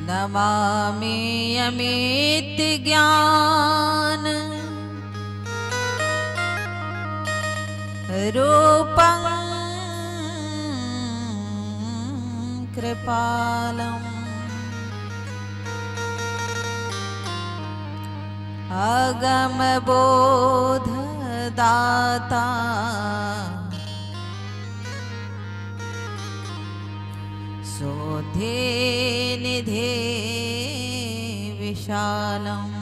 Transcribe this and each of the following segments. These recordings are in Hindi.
नमामि अमित ज्ञान रूपं कृपालम् अगम बोध दाता सोधे निधे विशालम्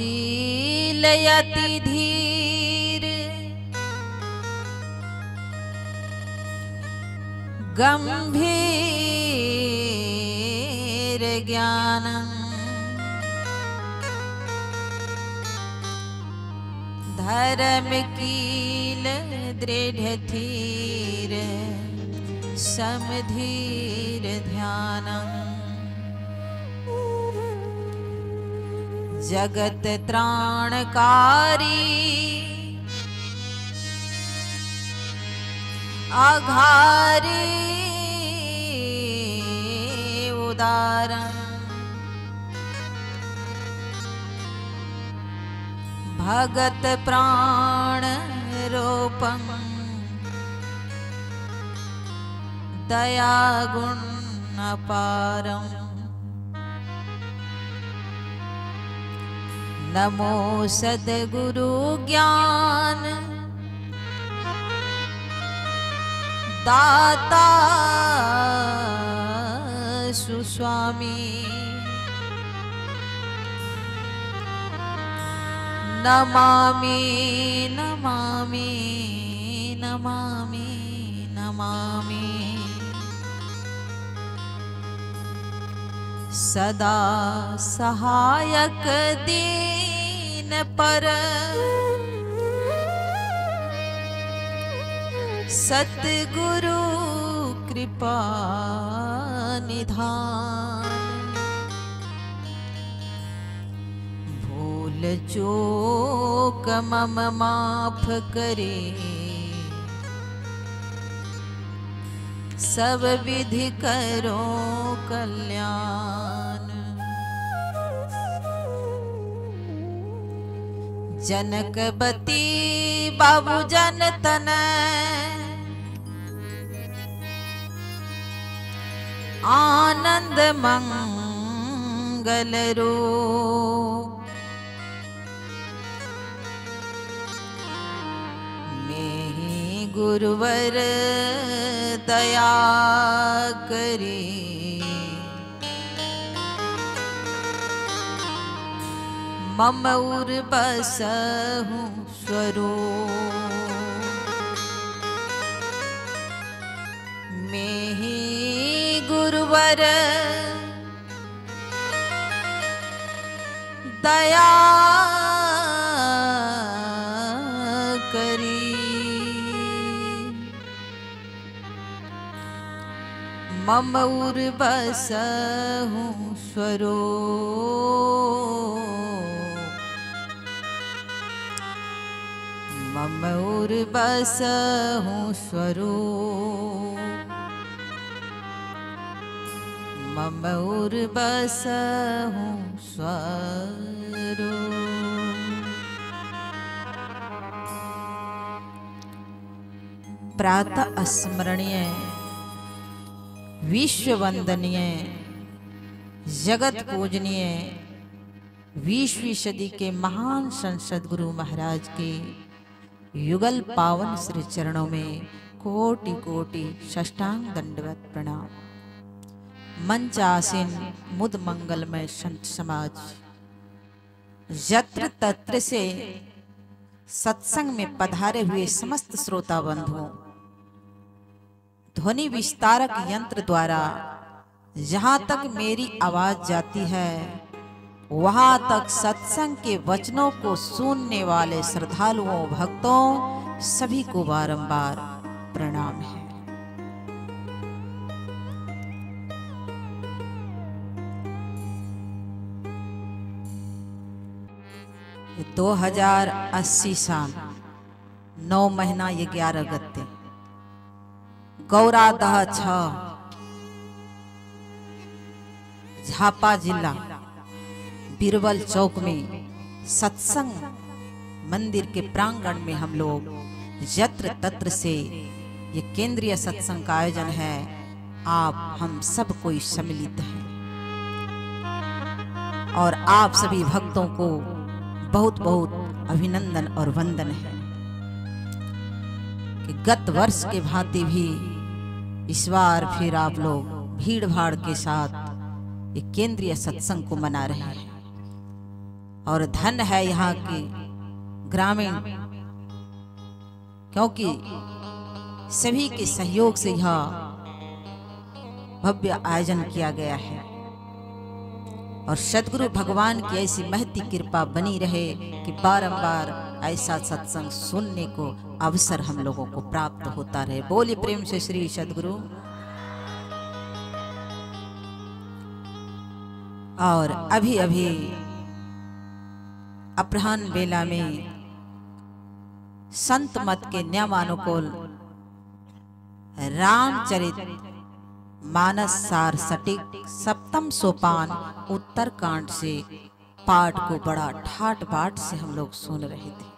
क्षमाशीलयति धीर गंभीर ज्ञानम् धर्म कील दृढ़ धीर समधीर ध्यानम् जगत त्राणकारी आघारी उदारम् भगत प्राण रूपं दया गुण अपारम् नमो सद्गुरु ज्ञान दाता सुस्वामी नमामि नमामि नमामि नमामि सदा सहायक दीन पर सतगुरु कृपा निधान भूल चूक मम माफ करे सब विधि करो कल्याण जनकबती बाबू जन तन आनंद मंगल रूप में गुरुवर दया करी मम उर बसहु स्वरूप में ही गुरुवर दया करी मम उर बसहु स्वरूप मम उर बसहु स्वरूप मम उर बसहु स्वरूप। प्रातः स्मरणीय विश्व वंदनीय जगत पूजनीय 20वीं सदी के महान संसद गुरु महाराज के युगल पावन श्री चरणों में कोटि कोटि साष्टांग दंडवत प्रणाम। मंच आसीन मुद मंगलमय संत समाज यत्र तत्र से सत्संग में पधारे हुए समस्त श्रोता बंधुओं, ध्वनि विस्तारक यंत्र द्वारा जहां तक मेरी आवाज जाती है वहां तक सत्संग के वचनों को सुनने वाले श्रद्धालुओं भक्तों सभी को बारंबार प्रणाम है। 2080 साल 9 महीना 11 गते गौरादह 6 झापा जिला बीरबल चौक में सत्संग मंदिर के प्रांगण में हम लोग यत्र तत्र से ये केंद्रीय सत्संग का आयोजन है। आप हम सब कोई सम्मिलित हैं और आप सभी भक्तों को बहुत बहुत अभिनंदन और वंदन है कि गत वर्ष के भांति भी इस बार फिर आप लोग भीड़ भाड़ के साथ एक केंद्रीय सत्संग को मना रहे हैं। और धन है यहाँ के ग्रामीण, क्योंकि सभी के सहयोग से यह भव्य आयोजन किया गया है और सद्गुरु भगवान की ऐसी महती कृपा बनी रहे कि बारंबार ऐसा सत्संग सुनने को अवसर हम लोगों को प्राप्त होता रहे। बोलिए प्रेम से श्री सद्गुरु। और अभी अभी अपराह्न बेला में संत मत के नियमानुकूल रामचरित मानस सार सटीक सप्तम सोपान उत्तर कांड से पाठ को बड़ा ठाट बाट से हम लोग सुन रहे थे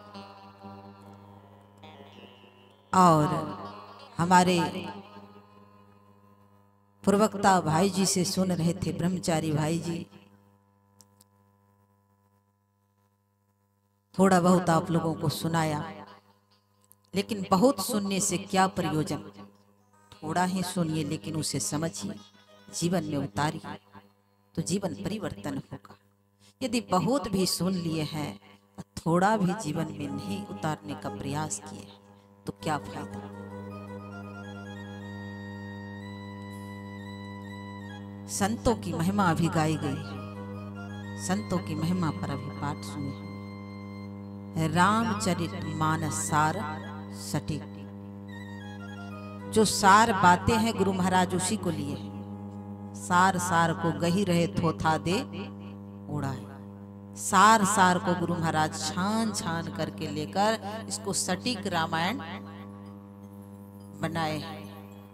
और हमारे प्रवक्ता भाई जी से सुन रहे थे, ब्रह्मचारी भाई जी। थोड़ा बहुत आप लोगों को सुनाया, लेकिन बहुत सुनने से क्या प्रयोजन। थोड़ा ही सुनिए लेकिन उसे समझिए, जीवन में उतारिए तो जीवन परिवर्तन होगा। यदि बहुत भी सुन लिए हैं थोड़ा भी जीवन में नहीं उतारने का प्रयास किए तो क्या फायदा। संतों की महिमा अभी गाई गई, संतों की महिमा पर अभी पाठ सुनिए। रामचरित मानस सार सटीक, जो सार बातें हैं गुरु महाराज उसी को लिए हैं। सार सार को गही रहे थोथा दे उड़ाए। सार सार को गुरु महाराज छान छान करके लेकर इसको सटीक रामायण बनाए हैं।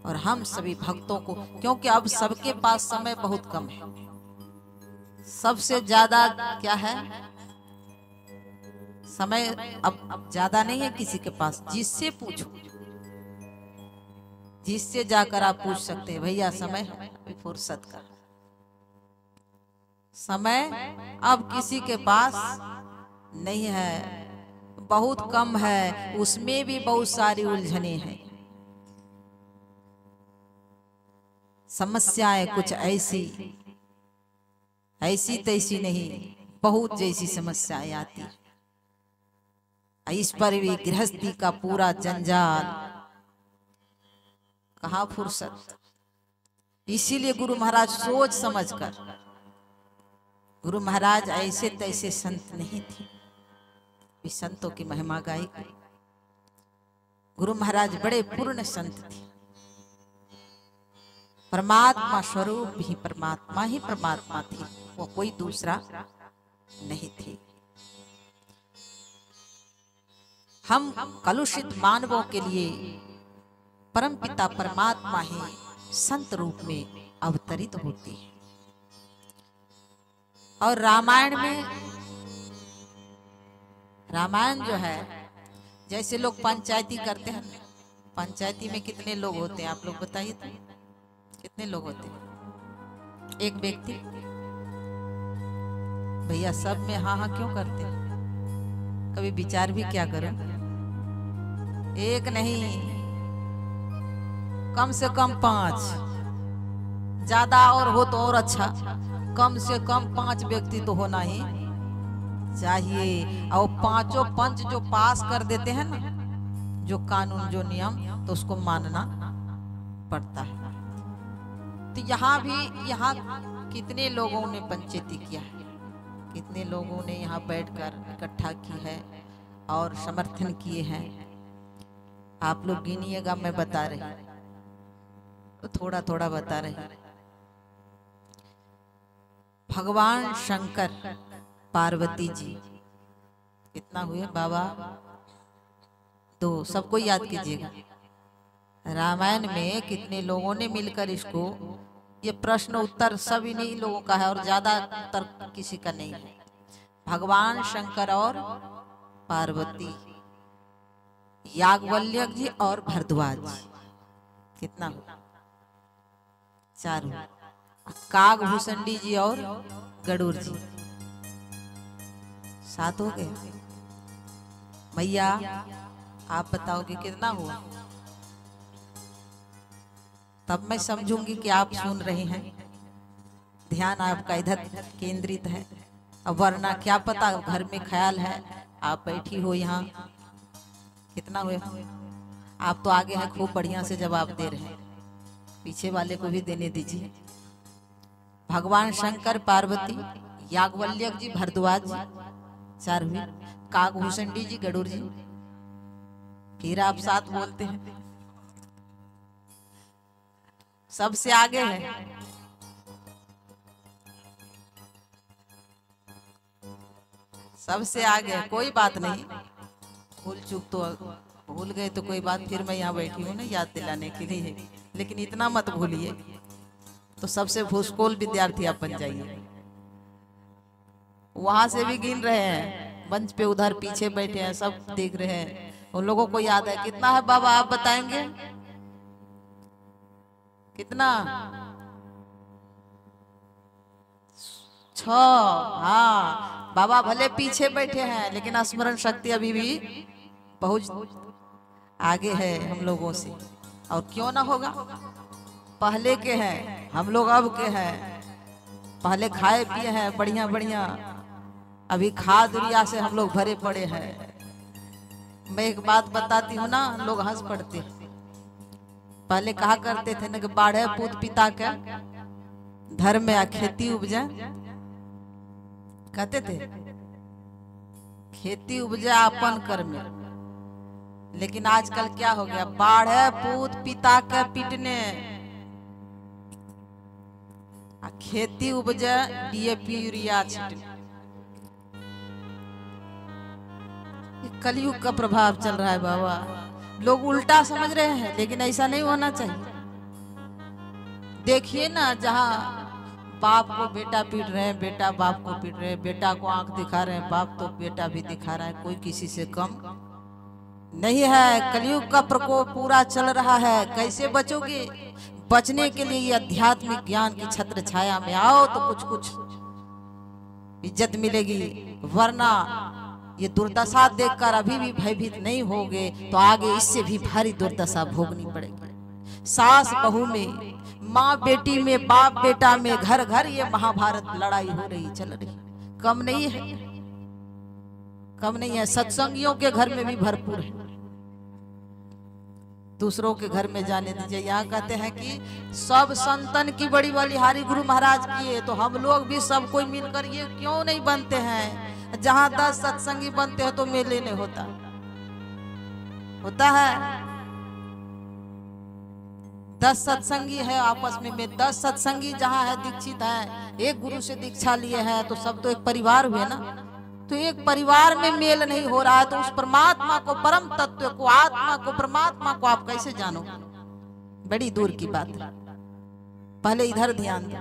और हम सभी भक्तों को, क्योंकि अब सबके पास समय बहुत कम है, सबसे ज्यादा क्या है समय अब ज्यादा नहीं है किसी के पास। जिससे पूछो, जिससे जाकर आप पूछ सकते हैं भैया समय है, अभी फुर्सत का समय अब किसी के पास नहीं है, बहुत कम है। उसमें भी बहुत सारी उलझने हैं, समस्याएं कुछ ऐसी ऐसी तैसी नहीं, बहुत जैसी समस्याएं आती हैं। इस पर भी गृहस्थी का पूरा जंजाल, कहाँ फुर्सत। इसीलिए गुरु महाराज सोच समझकर, गुरु महाराज ऐसे तैसे संत नहीं थे, इस संतों की महिमा गाई गई। गुरु महाराज बड़े पूर्ण संत थे, परमात्मा स्वरूप ही परमात्मा ही परमात्मा थी, वो कोई दूसरा नहीं थे। हम कलुषित मानवों के लिए परमपिता परमात्मा ही संत रूप में अवतरित होती है। और रामायण में, रामायण जो है, जैसे लोग पंचायती करते हैं, पंचायती में कितने लोग होते हैं आप लोग बताइए तो, कितने लोग होते हैं? एक व्यक्ति। भैया सब में हाँ हाँ क्यों करते हैं? कभी विचार भी क्या करें। एक नहीं, कम से कम 5, ज्यादा और हो तो और अच्छा, कम से कम 5 व्यक्ति तो होना ही चाहिए। और 5 पंच जो पास कर देते हैं ना, जो कानून जो नियम, तो उसको मानना पड़ता है। तो यहाँ भी, यहाँ कितने लोगों ने पंचायती किया है, कितने लोगों ने यहाँ बैठकर इकट्ठा की है और समर्थन किए हैं। आप लोग गिनिएगा, मैं बता रही तो थोड़ा थोड़ा बता रही। भगवान शंकर पार्वती जी कितना हुए बाबा? 2, सबको याद कीजिएगा। रामायण में कितने लोगों ने मिलकर इसको, ये प्रश्न उत्तर सब इन्हीं लोगों का है और ज्यादा उत्तर किसी का नहीं है। भगवान शंकर और पार्वती, याज्ञवल्क्य जी और भरद्वाज, कितना हुआ? 4 हुआ। काकभूषणी जी और गरुड़ जी 7 हो गए। भैया आप बताओगे कितना हुआ? तब मैं समझूंगी कि आप सुन रहे हैं, ध्यान आपका इधर केंद्रित है। अब वरना क्या पता घर में ख्याल है, आप बैठी हो यहाँ। कितना हुए? आप तो आगे हैं, खूब बढ़िया से जवाब दे रहे हैं, पीछे वाले को भी देने दीजिए। भगवान शंकर पार्वती, याज्ञवल्क्य जी भरद्वाज जी 4 हुए। काकभूषणी जी गरुड़ जी, फिर आप 7 बोलते हैं। सबसे आगे है सबसे आगे है। कोई बात नहीं, भूल चूक तो भूल गए तो कोई बात, फिर मैं यहाँ बैठी हूँ ना याद दिलाने के लिए, लेकिन इतना मत भूलिए। तो सबसे भूसकोल विद्यार्थी आप बन जाइए। वहां से भी गिन रहे हैं, मंच पे उधर पीछे बैठे हैं, सब देख रहे हैं, उन लोगों को याद है। कितना है बाबा आप बताएंगे? कितना? 6। हाँ, बाबा भले पीछे बैठे हैं लेकिन स्मरण शक्ति अभी भी बहुत आगे है हम लोगों से। और क्यों ना होगा, पहले के हैं हम लोग, अब के हैं। पहले खाए पिए हैं बढ़िया बढ़िया, अभी खाद उरिया से हम लोग भरे पड़े हैं। मैं एक बात बताती हूँ ना, लोग हंस पड़ते हैं। पहले कहा करते थे ना कि बाढ़े पूत पिता के धर्म में खेती उपजा, कहते थे खेती उपजा अपन कर में। लेकिन आजकल क्या हो गया, बाढ़े पूत पिता के पिटने, खेती उपजा डीएपी यूरिया छिटने। कलयुग का प्रभाव चल रहा है बाबा। लोग उल्टा समझ रहे हैं, लेकिन ऐसा नहीं होना चाहिए। देखिए ना, जहाँ बाप को बेटा पीट रहे हैं, बेटा बाप को पीट रहे हैं, बेटा को आंख दिखा रहे हैं, बाप तो बेटा भी दिखा रहा है, कोई किसी से कम नहीं है। कलयुग का प्रकोप पूरा चल रहा है। कैसे बचोगे? बचने के लिए ये आध्यात्मिक ज्ञान की छत्र छाया में आओ तो कुछ कुछ इज्जत मिलेगी, वरना ये दुर्दशा देखकर अभी भी भयभीत नहीं होगे तो आगे इससे भी भारी दुर्दशा भोगनी पड़ेगी। सास बहू में, माँ बेटी में, बाप बेटा में, घर घर ये महाभारत लड़ाई हो रही, चल रही, कम नहीं है, कम नहीं है। सत्संगियों के घर में भी भरपूर है, दूसरों के घर में जाने दीजिए। यहाँ कहते हैं कि सब संतन की बड़ी बलिहारी गुरु महाराज की है, तो हम लोग भी सब कोई मिलकर ये क्यों नहीं बनते हैं? जहाँ 10 सत्संगी बनते हैं तो मेले नहीं होता है। 10 सत्संगी है आपस में 10 सत्संगी जहाँ है, दीक्षित है, एक गुरु से दीक्षा लिए हैं, तो सब तो एक परिवार हुए ना। तो एक परिवार में मेल नहीं हो रहा है, तो उस परमात्मा को, परम तत्व को, आत्मा को, परमात्मा को आप कैसे जानो? बड़ी दूर की बात है। पहले इधर ध्यान दो।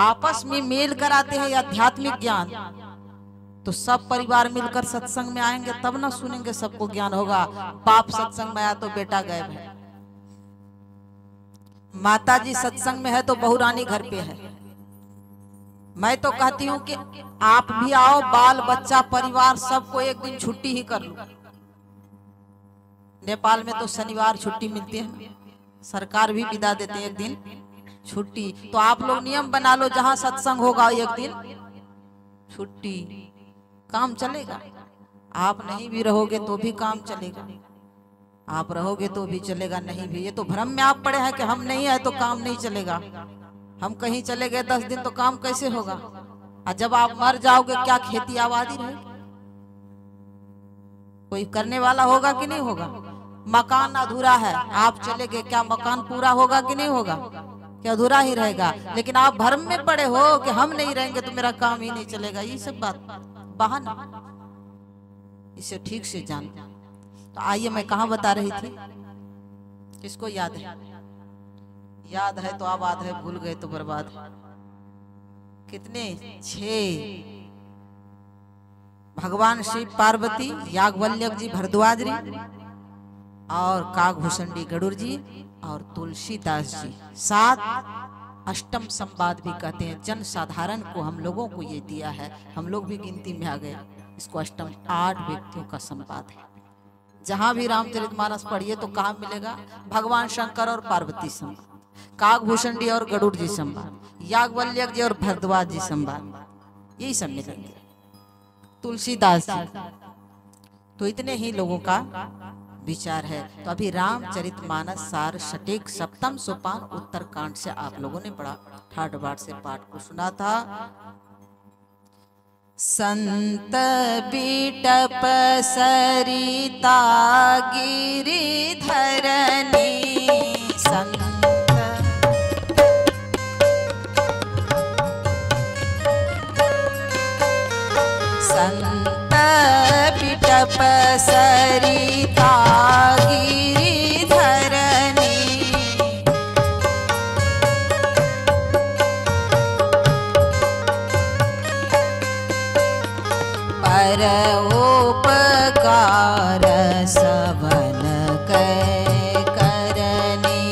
आपस में मेल कराते हैं आध्यात्मिक ज्ञान, तो सब परिवार मिलकर सत्संग में आएंगे तब ना सुनेंगे, सबको ज्ञान होगा। बाप सत्संग में आया तो बेटा गायब है, माता जी सत्संग में है तो बहू रानी घर पे है। मैं तो कहती हूँ कि आप भी आओ, बाल बच्चा परिवार सबको एक दिन छुट्टी ही कर लो। नेपाल में तो शनिवार छुट्टी मिलती है, सरकार भी विदा देते हैं एक दिन छुट्टी। तो आप लोग नियम बना लो, जहां सत्संग होगा एक दिन छुट्टी, काम चलेगा। आप नहीं भी रहोगे तो भी काम चलेगा, आप रहोगे तो भी चलेगा, नहीं भी। ये तो भ्रम में आप पड़े हैं कि हम नहीं है तो काम नहीं चलेगा। हम कहीं चले गए 10 दिन तो काम कैसे होगा? और जब आप मर जाओगे क्या खेती आबादी रहेगी? कोई करने वाला होगा कि नहीं होगा? मकान अधूरा है, आप चले गए, क्या मकान पूरा होगा कि नहीं होगा? क्या अधूरा ही रहेगा। लेकिन आप भ्रम में पड़े हो कि हम नहीं रहेंगे तो मेरा काम ही नहीं चलेगा। ये सब बात बहाना, इसे ठीक से जान। तो आइए, मैं कहाँ बता रही थी? किसको याद है? याद है तो आबाद है, भूल गए तो बर्बाद है। कितने? 6। भगवान शिव पार्वती, याज्ञवल्क्य जी भरद्वाज जी, और काकभूषणी गरुड़ जी, और तुलसीदास जी। 7 अष्टम संवाद भी कहते हैं। जन साधारण को हम लोगों को ये दिया है, हम लोग भी गिनती में आ गए। इसको अष्टम 8 व्यक्तियों का संवाद है। जहां भी रामचरितमानस पढ़िए तो कहाँ मिलेगा? भगवान शंकर और पार्वती संवाद, काकभूषण जी और गरुड़ जी संवाद, याज्ञवल्क्य जी और भरद्वाज जी संवाद, यही सब मिलेंगे। तुलसीदास जी। तो इतने ही लोगों का विचार है। तो अभी रामचरितमानस सार सटीक सप्तम सोपान उत्तरकांड से आप लोगों ने पढ़ा, ठाठ बाट से पाठ को सुना था। संत बिटप सरिता गिरिधरनी, संत बिटप सरिता गिरिधरनी, परोपकार सबन कै करनी,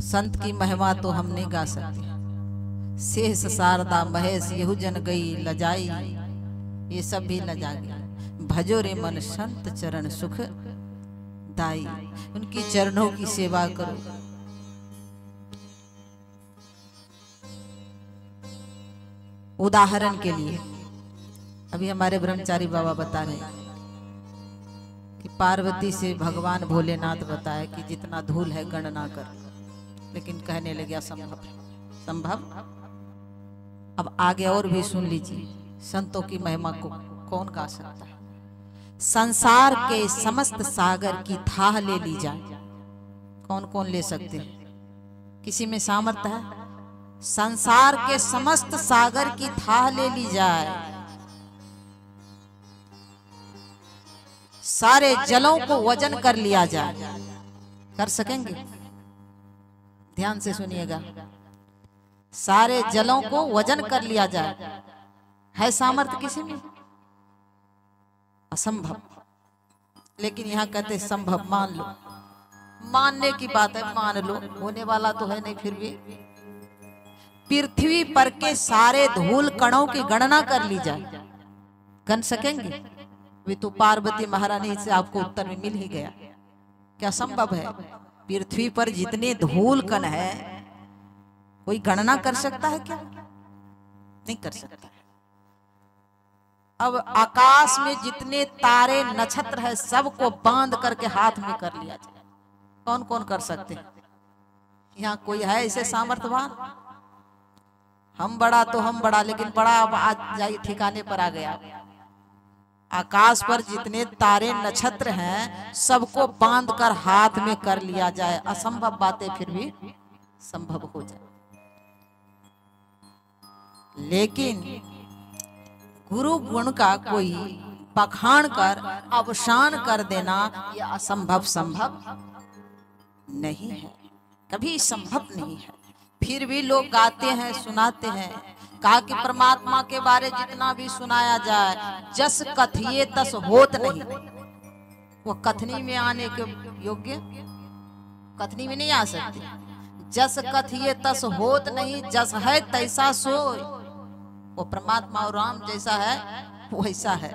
संत की महिमा तो हम नहीं गा सकते। शेष शारदा महेश यहु जन गई लजाई, ये सब भी लजा गया। भजो रे मन संत चरण सुख दाई, उनकी चरणों की सेवा करो। उदाहरण के लिए अभी हमारे ब्रह्मचारी बाबा बता रहे हैं कि पार्वती से भगवान भोलेनाथ बताया कि जितना धूल है गणना कर, लेकिन कहने लगे असंभव। संभव? अब आगे और भी सुन लीजिए। संतों की महिमा को कौन गा सकता है? संसार के समस्त सागर की थाह ले ली जाए, कौन कौन ले सकते हैं? किसी में सामर्थ्य है? संसार के समस्त सागर की थाह ले ली जाए, सारे जलों को वजन कर लिया जाए, कर सकेंगे? ध्यान से सुनिएगा। सारे जलों को वजन कर लिया जाए, है सामर्थ्य किसी में? असंभव। लेकिन यहां कहते संभव, मान लो। मानने की बात है, मान लो, होने वाला तो है नहीं। फिर भी पृथ्वी पर के सारे धूल कणों की गणना कर ली जाए, गण सकेंगे? वे तो पार्वती महारानी से आपको उत्तर में मिल ही गया। क्या संभव है? पृथ्वी पर जितने धूल कण है कोई गणना कर सकता है क्या? नहीं कर सकता। अब आकाश में जितने तारे नक्षत्र है सबको बांध करके हाथ में कर लिया जाए, कौन कौन कर सकते हैं? यहाँ कोई है ऐसे सामर्थ्यवान? हम बड़ा तो हम बड़ा, लेकिन बड़ा अब आज जाइए ठिकाने पर आ गया। आकाश पर जितने तारे नक्षत्र हैं सबको बांध कर हाथ में कर लिया जाए, असंभव बातें फिर भी संभव हो जाए। लेकिन गुरु गुण का कोई बखान कर अवसान कर देना यह असंभव संभव नहीं है, कभी संभव नहीं है। फिर भी लोग गाते हैं, सुनाते हैं। कहा कि परमात्मा के बारे जितना भी सुनाया जाए, जस कथिए तस होत नहीं। वो कथनी में आने के योग्य, कथनी में नहीं आ सकते। जस कथिए तस होत नहीं, जस है तैसा सोय। वो परमात्मा और राम जैसा है वैसा है,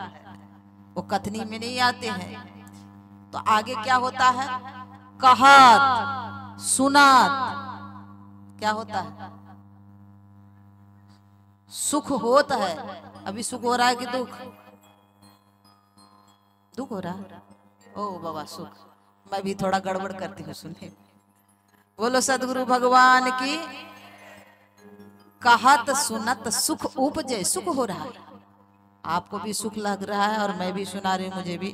वो कथनी में नहीं आते हैं। तो आगे क्या होता है? कहत सुनात क्या होता है? सुख होता है। अभी सुख हो रहा है कि दुख? दुख हो रहा है। ओ बाबा सुख, मैं भी थोड़ा गड़बड़ करती हूँ, सुनिए। बोलो सदगुरु भगवान की। कहत सुनत सुख उपजे, सुख हो रहा है। आपको भी सुख लग रहा है और मैं भी सुना रही हूं, मुझे भी,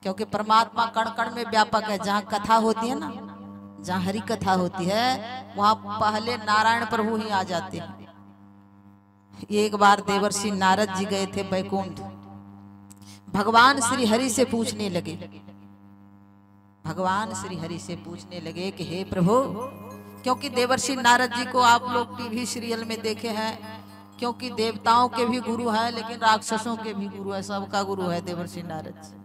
क्योंकि परमात्मा कण कण में व्यापक है। जहां कथा होती है ना, जहाँ हरि कथा होती है वहां पहले नारायण प्रभु ही आ जाते हैं। एक बार देवर्षि नारद जी गए थे बैकुंठ, भगवान श्री हरि से पूछने लगे, भगवान श्री हरि से पूछने लगे कि हे प्रभु, क्योंकि देवर्षि नारद जी को आप लोग टीवी सीरियल में देखे हैं, क्योंकि देवताओं के भी गुरु हैं लेकिन राक्षसों के भी गुरु है, सबका गुरु है देवर्षि नारद जी।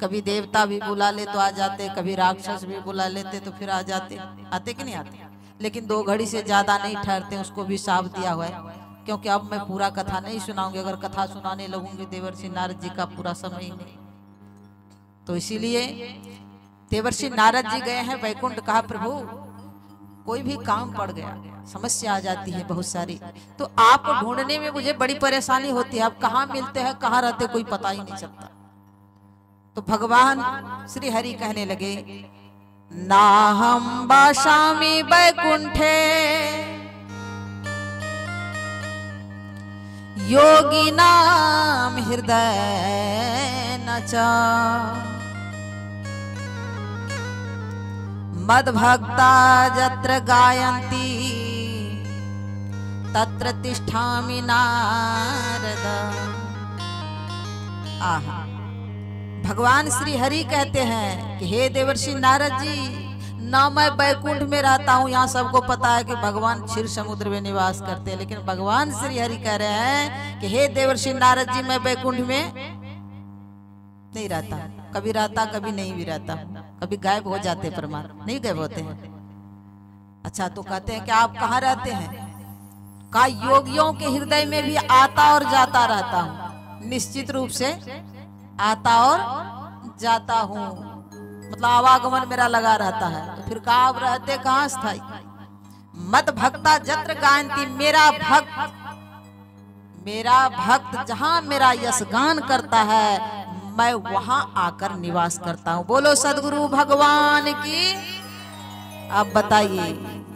कभी देवता भी बुला ले तो आ जाते, कभी राक्षस भी बुला लेते तो फिर आ जाते, आते कि नहीं आते, लेकिन 2 घड़ी से ज्यादा नहीं ठहरते, उसको भी साफ दिया हुआ है। क्योंकि अब मैं पूरा कथा नहीं सुनाऊंगी, अगर कथा सुनाने लगूंगी देवर्षि नारद जी का पूरा समय ही नहीं, तो इसीलिए देवर्षि नारद जी गए हैं बैकुंठ। कहा प्रभु कोई भी काम पड़ गया, समस्या आ जाती है बहुत सारी, तो आपको ढूंढने में मुझे बड़ी परेशानी होती है, आप कहाँ मिलते हैं कहाँ रहते कोई पता ही नहीं चलता। तो भगवान श्री हरि कहने लगे, नाहं वासामि बैकुंठे योगिनां हृदय न च मद्भक्ता यत्र गायन्ति तत्र तिष्ठामि नारद। आहा, भगवान श्री हरि कहते हैं कि हे देवर्षि नारद जी, ना मैं बैकुंठ में रहता हूँ, यहाँ सबको पता है कि भगवान क्षीर समुद्र में निवास करते हैं, लेकिन भगवान श्री हरि कह रहे हैं कि हे देवर्षि नारद जी, मैं बैकुंठ में नहीं रहता, कभी रहता कभी नहीं भी रहता, कभी गायब हो जाते, परमात्मा नहीं गायब होते हैं। अच्छा, तो कहते हैं कि आप कहाँ रहते हैं? का योगियों के हृदय में भी आता और जाता रहता हूँ, निश्चित रूप से आता और जाता हूँ, मतलब आवागमन मेरा लगा रहता है। तो फिर कहा आप रहते कहाँ स्थायी? मत भक्ता जत्र गायन्ति, मेरा भक्त जहाँ मेरा यशगान करता है मैं वहां आकर निवास करता हूँ। बोलो सदगुरु भगवान की। अब बताइए,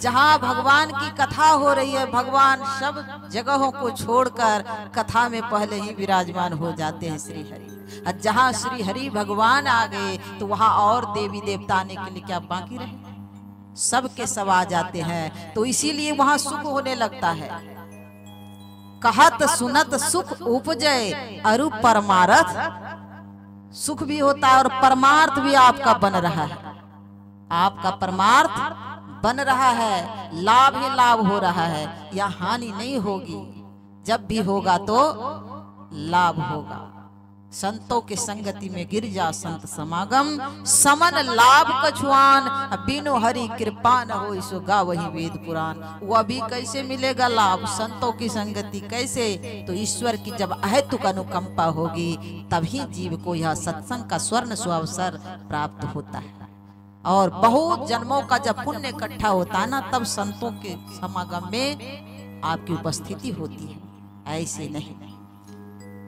जहाँ भगवान की कथा हो रही है, भगवान सब जगहों को छोड़कर कथा में पहले ही विराजमान हो जाते हैं श्री हरि। और जहाँ श्री हरि भगवान आ गए तो वहां और देवी देवता आने के लिए क्या बाकी रहे? सबके सब आ जाते हैं, तो इसीलिए वहां सुख होने लगता है। कहत सुनत सुख उपजय अरु परमार्थ, सुख भी होता है और परमार्थ भी आपका बन रहा है, आपका परमार्थ बन रहा है, लाभ ही लाभ हो रहा है, या हानि नहीं होगी। जब भी होगा तो लाभ होगा। संतों के संगति में गिर जा संत समागम, समन लाभ कछुआन बिनु हरि कृपा न हो सो गा वही वेद पुराण। वो अभी कैसे मिलेगा लाभ? संतों की संगति कैसे? तो ईश्वर की जब अहेतुक अनुकंपा होगी तभी जीव को यह सत्संग का स्वर्ण सुअवसर प्राप्त होता है। और बहुत जन्मों का जब पुण्य इकट्ठा होता है ना, तब संतों के समागम में आपकी उपस्थिति होती है, ऐसे नहीं।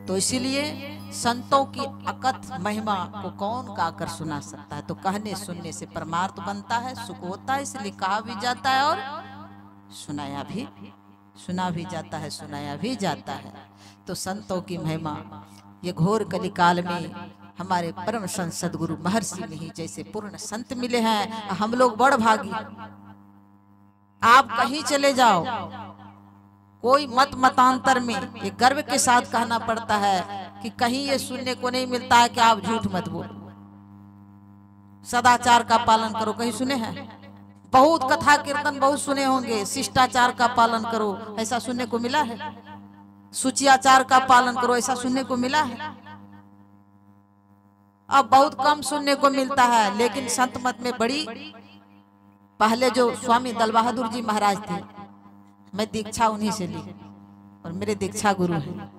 तो इसीलिए संतों की अकथ महिमा को कौन गाकर सुना सकता है? तो कहने सुनने से परमार्थ बनता है, सुख होता है, इसलिए कहा भी जाता है और सुना भी जाता है, सुनाया भी जाता है। तो संतों की महिमा ये घोर कलिकाल में हमारे परम संत सदगुरु महर्षि मिहि जैसे पूर्ण संत मिले हैं। हम लोग बड़ भागी। आप कहीं चले जाओ, कोई मत मतांतर में ये गर्व के साथ कहना पड़ता है कि कहीं ये सुनने को नहीं मिलता है कि आप झूठ मत बोलो, सदाचार का पालन करो। कहीं सुने हैं? बहुत कथा कीर्तन बहुत सुने होंगे, शिष्टाचार का पालन करो, ऐसा सुनने को मिला है? सुचियाचार का पालन करो, ऐसा सुनने को मिला है? अब बहुत कम सुनने को मिलता है। लेकिन संत मत में बड़ी, पहले जो स्वामी दल बहादुर जी महाराज थे, मैं दीक्षा उन्हीं से ली और मेरे दीक्षा गुरु हैं।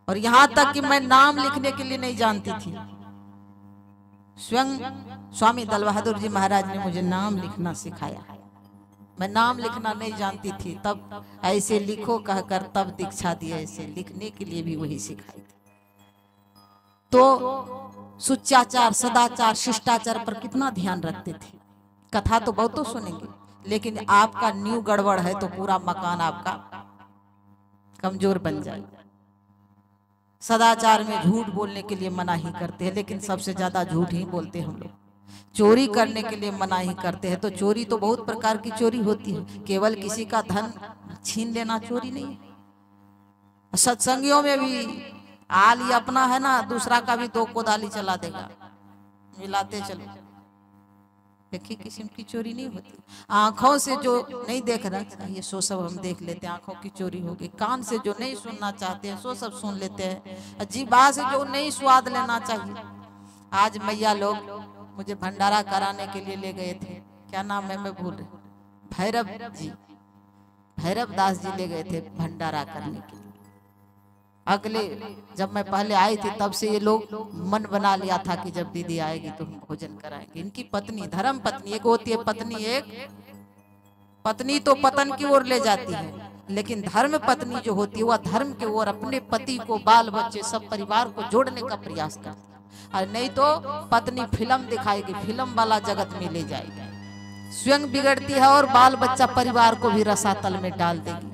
और यहां तक कि मैं नाम लिखने के लिए नहीं जानती थी, स्वयं स्वामी दल बहादुर जी महाराज ने मुझे नाम लिखना सिखाया। मैं नाम लिखना नहीं जानती थी, तब ऐसे लिखो कहकर तब दीक्षा दी, ऐसे लिखने के लिए भी वही सिखाई थी। तो सुचाचार, सदाचार, शिष्टाचार पर कितना ध्यान रखते थे। कथा तो बहुत तो सुनेंगे, लेकिन आपका न्यू गड़बड़ है तो पूरा मकान आपका कमजोर बन जाए। सदाचार में झूठ बोलने के लिए मना ही करते हैं, लेकिन सबसे ज्यादा झूठ ही बोलते हैं हम लोग। चोरी करने के लिए मनाही करते हैं। तो चोरी तो बहुत प्रकार की चोरी होती है, केवल किसी का धन छीन लेना चोरी नहीं है। सत्संगियों में भी आली अपना है ना, दूसरा का भी दो कोदाली चला देगा, मिलाते चलो। एक ही किस्म की चोरी नहीं होती। आंखों से जो नहीं देख रहा चाहिए सो सब हम देख लेते हैं, आंखों की चोरी होगी। कान से जो नहीं सुनना चाहते हैं सो सब सुन लेते हैं। जीभा से जो नहीं स्वाद लेना चाहिए। आज मैया लोग मुझे भंडारा कराने के लिए ले गए थे, क्या नाम है मैं भूल रही, भैरव जी, भैरव दास जी ले गए थे भंडारा करने के लिए। अगले जब मैं पहले आई थी तब से ये लोग मन बना लिया था कि जब दीदी आएगी तो हम भोजन कराएंगे। इनकी पत्नी, धर्म पत्नी एक होती है पत्नी, एक पत्नी तो पतन की ओर ले जाती है, लेकिन धर्म पत्नी जो होती है वह धर्म के ओर अपने पति को, बाल बच्चे, सब परिवार को जोड़ने का प्रयास करती है। और नहीं तो पत्नी फिल्म दिखाएगी, फिल्म वाला जगत में ले जाएगी, स्वयं बिगड़ती है और बाल बच्चा परिवार को भी रसातल में डाल देगी।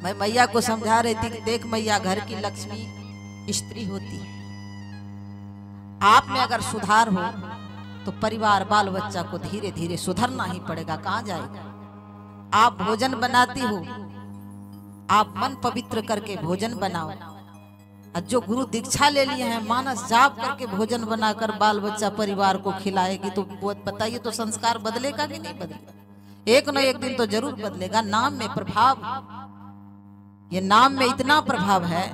मैं मैया को समझा रही थी कि देख मैया, घर की लक्ष्मी स्त्री होती है, आप में अगर सुधार हो तो परिवार बाल बच्चा को धीरे धीरे सुधरना ही पड़ेगा, कहां जाएगा। आप भोजन बनाती हो, आप मन पवित्र करके भोजन बनाओ। और जो गुरु दीक्षा ले लिए हैं, मानस जाप करके भोजन बनाकर बाल बच्चा परिवार को खिलाएगी तो बताइए तो संस्कार बदलेगा कि नहीं बदलेगा? एक न एक दिन तो जरूर बदलेगा। नाम में प्रभाव, ये नाम में इतना प्रभाव है,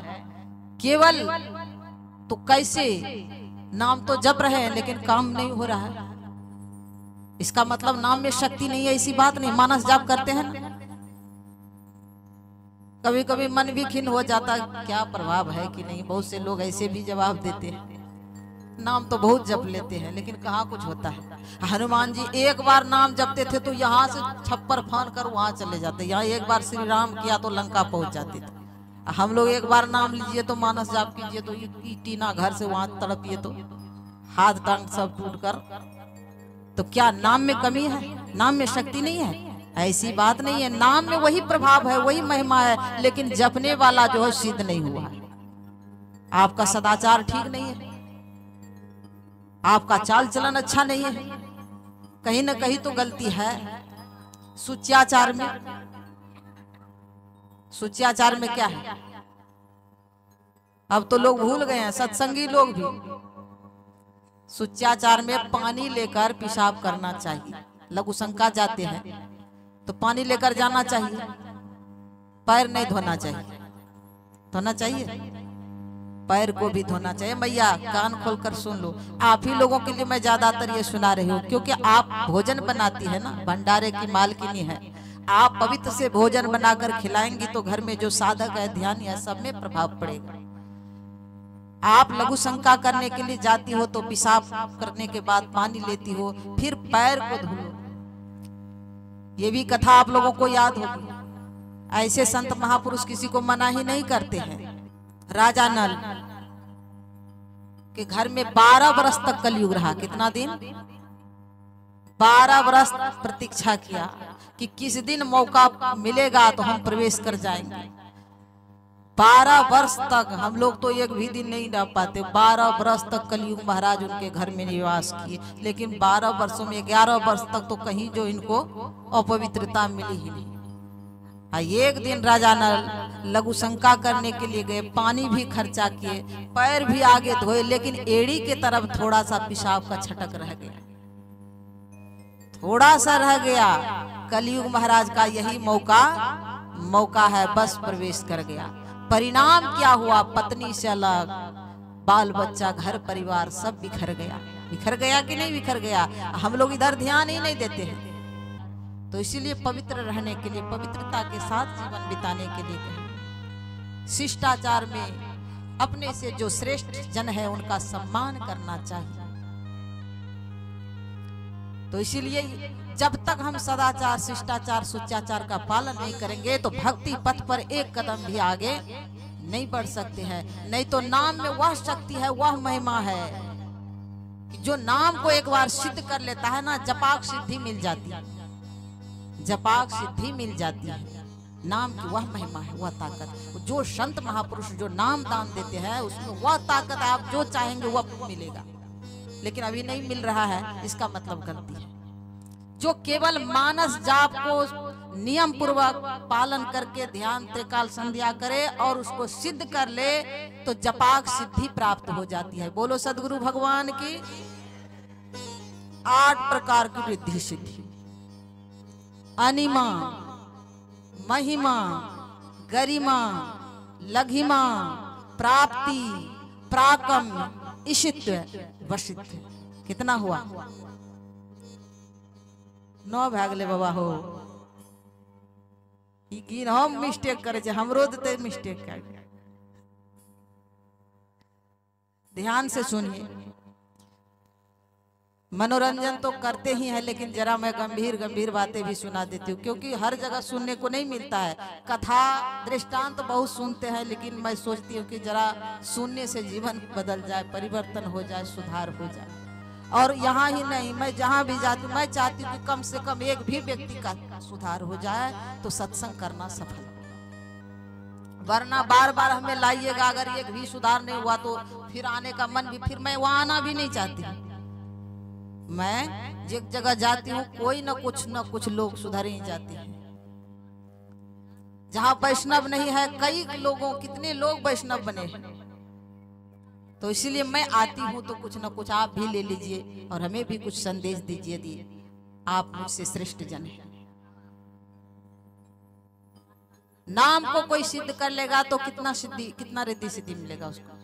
केवल तो कैसे नाम तो जप रहे हैं लेकिन काम नहीं हो रहा है, इसका मतलब नाम में शक्ति नहीं है, ऐसी बात नहीं। मानस जाप करते हैं ना, कभी कभी मन भी खिन्न हो जाता, क्या प्रभाव है कि नहीं। बहुत से लोग ऐसे भी जवाब देते हैं, नाम तो बहुत जप लेते हैं लेकिन कहाँ कुछ होता है। हनुमान जी एक बार नाम जपते थे तो यहाँ से छप्पर फान कर वहां चले जाते, यहाँ एक बार श्री राम किया तो लंका पहुंच जाते थे। हम लोग एक बार नाम लीजिए तो मानस जाप कीजिए तो टीना घर से वहां तड़पिए तो हाथ टांग सब टूट कर। तो क्या नाम में कमी है? नाम में शक्ति नहीं है? ऐसी बात नहीं है। नाम में वही प्रभाव है, वही महिमा है, लेकिन जपने वाला जो है सिद्ध नहीं हुआ है। आपका सदाचार ठीक नहीं है, आपका चाल चलन अच्छा नहीं है, कहीं ना कहीं तो गलती है। सुच्याचार में, सुच्याचार में क्या है? अब तो लोग भूल गए हैं, सत्संगी लोग भी। सुच्याचार में पानी लेकर पेशाब करना चाहिए। लघु शंका जाते हैं तो पानी लेकर जाना चाहिए, पैर नहीं धोना चाहिए। धोना चाहिए, पैर को भी धोना चाहिए। मैया कान खोलकर सुन लो, आप ही लोगों के लिए मैं ज्यादातर ये सुना रही हूँ, क्योंकि आप भोजन बनाती है ना, भंडारे की मालकिनी है। आप पवित्र से भोजन बनाकर खिलाएंगी तो घर में जो साधक है, ध्यान है, सब में प्रभाव पड़ेगा। आप लघु शंका करने के लिए जाती हो तो पेशाब करने के बाद पानी लेती हो, फिर पैर को धो लो। ये भी कथा आप लोगों को याद होगी। ऐसे संत महापुरुष किसी को मना ही नहीं करते हैं। राजा नल के घर में 12 वर्ष तक कलयुग रहा। कितना दिन? 12 वर्ष प्रतीक्षा किया कि किस दिन मौका मिलेगा तो हम प्रवेश कर जाएंगे। 12 वर्ष तक हम लोग तो एक भी दिन नहीं रह पाते। 12 वर्ष तक कलयुग महाराज उनके घर में निवास किए, लेकिन 12 वर्षों में 11 वर्ष तक तो कहीं जो इनको अपवित्रता मिली ही नहीं। एक दिन राजा नल लघु शंका करने के लिए गए, पानी भी खर्चा किए, पैर भी आगे धोए, लेकिन एड़ी के तरफ थोड़ा सा पेशाब का छटक रह गया, थोड़ा सा रह गया। कलयुग महाराज का यही मौका है, बस प्रवेश कर गया। परिणाम क्या हुआ? पत्नी से अलग, बाल बच्चा, घर परिवार सब बिखर गया। बिखर गया कि नहीं बिखर गया? हम लोग इधर ध्यान ही नहीं देते हैं। तो इसीलिए पवित्र रहने के लिए, पवित्रता के साथ जीवन बिताने के लिए कहें। शिष्टाचार में अपने से जो श्रेष्ठ जन है उनका सम्मान करना चाहिए। तो इसीलिए जब तक हम सदाचार, शिष्टाचार, सुच्याचार का पालन नहीं करेंगे तो भक्ति पथ पर एक कदम भी आगे नहीं बढ़ सकते हैं। नहीं तो नाम में वह शक्ति है, वह महिमा है, जो नाम को एक बार सिद्ध कर लेता है ना, जपाक सिद्धि मिल जाती है। जपाक सिद्धि मिल जाती है। नाम की वह महिमा है, वह ताकत। जो संत महापुरुष जो नाम दान देते हैं उसमें वह ताकत, आप जो चाहेंगे वह मिलेगा। लेकिन अभी नहीं मिल रहा है, इसका मतलब गलती है। जो केवल मानस जाप को नियम पूर्वक पालन करके ध्यान त्रिकाल संध्या करे और उसको सिद्ध कर ले तो जपाक सिद्धि प्राप्त हो जाती है। बोलो सदगुरु भगवान की। 8 प्रकार की रिद्धि सिद्धि, अनिमा, महिमा, गरिमा, लघिमा, प्राप्ति, प्राकम, इशित्व, वशित्व। कितना हुआ? 9 भागले बाबा हो। हम मिस्टेक करे छे, हमरो तो मिस्टेक कर। ध्यान से सुनिए। मनोरंजन तो करते ही हैं, लेकिन जरा मैं गंभीर गंभीर बातें भी सुना देती हूँ, क्योंकि हर जगह सुनने को नहीं मिलता है। कथा दृष्टांत तो बहुत सुनते हैं, लेकिन मैं सोचती हूँ कि जरा सुनने से जीवन बदल जाए, परिवर्तन हो जाए, सुधार हो जाए। और यहाँ ही नहीं, मैं जहाँ भी जाती हूँ, मैं चाहती हूँ कि कम से कम एक भी व्यक्ति का सुधार हो जाए तो सत्संग करना सफल। वरना बार बार हमें लाइएगा, अगर एक भी सुधार नहीं हुआ तो फिर आने का मन भी, फिर मैं वहां आना भी नहीं चाहती। मैं जिस जगह जाती हूँ कोई न कुछ लोग सुधर ही जाते हैं। जहाँ वैष्णव नहीं है, कई लोगों, कितने लोग वैष्णव बने हैं। तो इसीलिए मैं आती हूँ तो कुछ न कुछ आप भी ले लीजिए और हमें भी कुछ संदेश दीजिए। दिए आप मुझसे श्रेष्ठ जन हैं। नाम को कोई सिद्ध कर लेगा तो कितना रिद्धि सिद्धि मिलेगा उसको।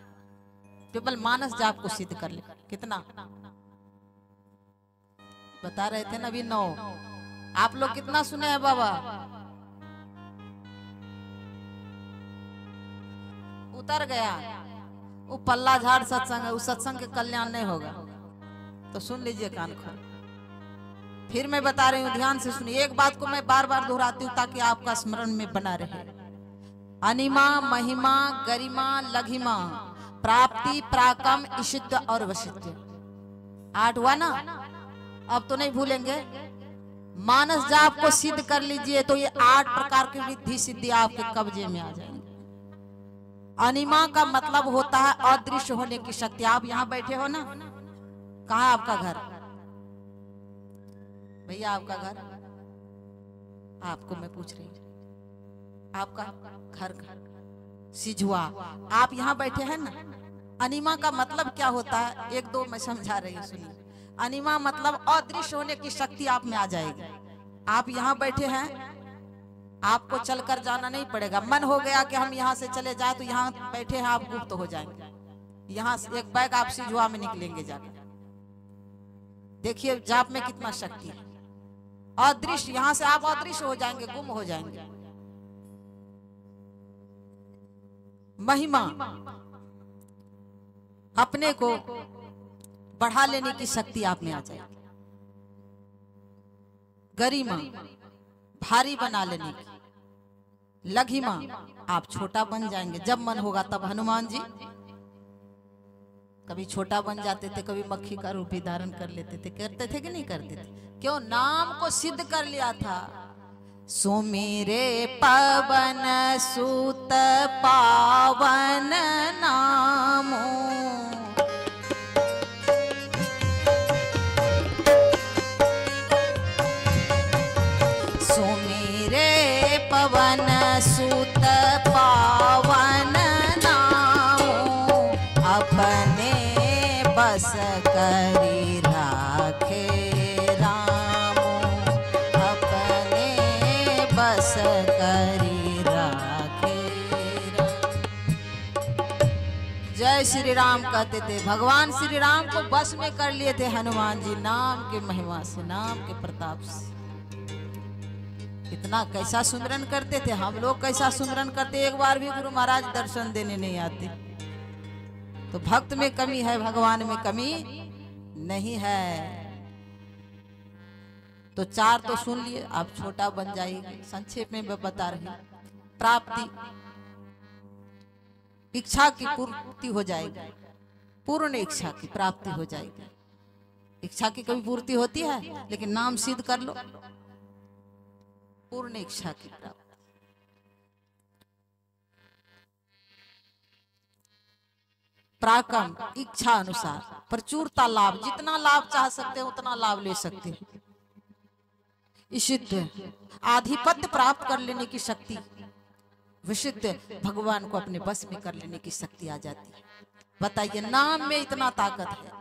केवल मानस जाप को सिद्ध कर लेगा, कितना बता रहे थे ना अभी 9। आप लोग कितना सुने हैं बाबा? उतर गया वो पल्ला झाड़ सत्संग है, उस सत्संग के कल्याण नहीं होगा। तो सुन लीजिए कान खोल। फिर मैं बता रही हूँ, ध्यान से सुनिए। एक बात को मैं बार बार दोहराती हूँ ताकि आपका स्मरण में बना रहे। अनिमा, महिमा, गरिमा, लघिमा, प्राप्ति, प्राकम, इशित्व और वशित्व। 8 हुआ ना? अब तो नहीं भूलेंगे। मानस जाप को सिद्ध कर लीजिए तो ये 8 प्रकार की रिद्धि सिद्धि आपके कब्जे में आ जाएंगे। अनिमा का मतलब होता है अदृश्य होने की शक्ति। आप यहाँ बैठे हो ना, कहाँ है आपका घर? भैया आपका घर? आपको मैं पूछ रही हूँ, आपका घर सिझुआ। आप यहाँ बैठे हैं ना। अनिमा का मतलब क्या होता है? 1-2 मैं समझा रही हूँ, सुनिए। अनिमा मतलब अदृश्य होने की शक्ति आप में आ जाएगी। आप यहाँ बैठे हैं, आपको चलकर जाना नहीं पड़ेगा। मन हो गया कि हम यहाँ से चले जाए तो यहाँ बैठे हैं आप गुप्त हो जाएंगे। यहाँ से एक बैग आप सिझुआ में निकलेंगे जाकर। देखिए जाप में कितना शक्ति है। अदृश्य, यहाँ से आप अदृश्य हो जाएंगे, गुम हो जाएंगे। महिमा अपने को बढ़ा लेने की शक्ति आप में आ जाएगी। गरिमा भारी बना लेने की। लघिमा आप छोटा बन जाएंगे। जब मन होगा तब हनुमान जी कभी छोटा बन जाते थे, कभी मक्खी का रूप भी धारण कर लेते थे। करते थे कि नहीं करते थे? क्यों? नाम को सिद्ध कर लिया था। सुमिरे पवन सुत पावन नामो, सुमिरे पवन सुत पावन नामो, अपने बस करी राखे रामो, अपने बस करी राखे राम। जय श्री राम कहते थे। भगवान श्री राम को बस में कर लिए थे हनुमान जी, नाम के महिमा से, नाम के प्रताप से। कितना कैसा सुमिरन करते थे। हम लोग कैसा सुमिरन करते, एक बार भी गुरु महाराज दर्शन देने नहीं आते। तो भक्त में कमी है, भगवान में कमी नहीं है। तो 4 तो सुन लिए, आप छोटा बन जाइए। संक्षेप में मैं बता रही। प्राप्ति, इच्छा की पूर्ति हो जाएगी। पूर्ण इच्छा की प्राप्ति हो जाएगी। इच्छा की कभी पूर्ति होती है? लेकिन नाम सिद्ध कर लो, पूर्ण इच्छा की प्राप्ति। पराक्रम, इच्छा अनुसार प्रचुरता लाभ, जितना लाभ चाह सकते हैं उतना लाभ ले सकते हैं। ईशित आधिपत्य प्राप्त कर लेने की शक्ति, विशिष्ट भगवान को अपने बस में कर लेने की शक्ति आ जाती है। बताइए, नाम में इतना ताकत है,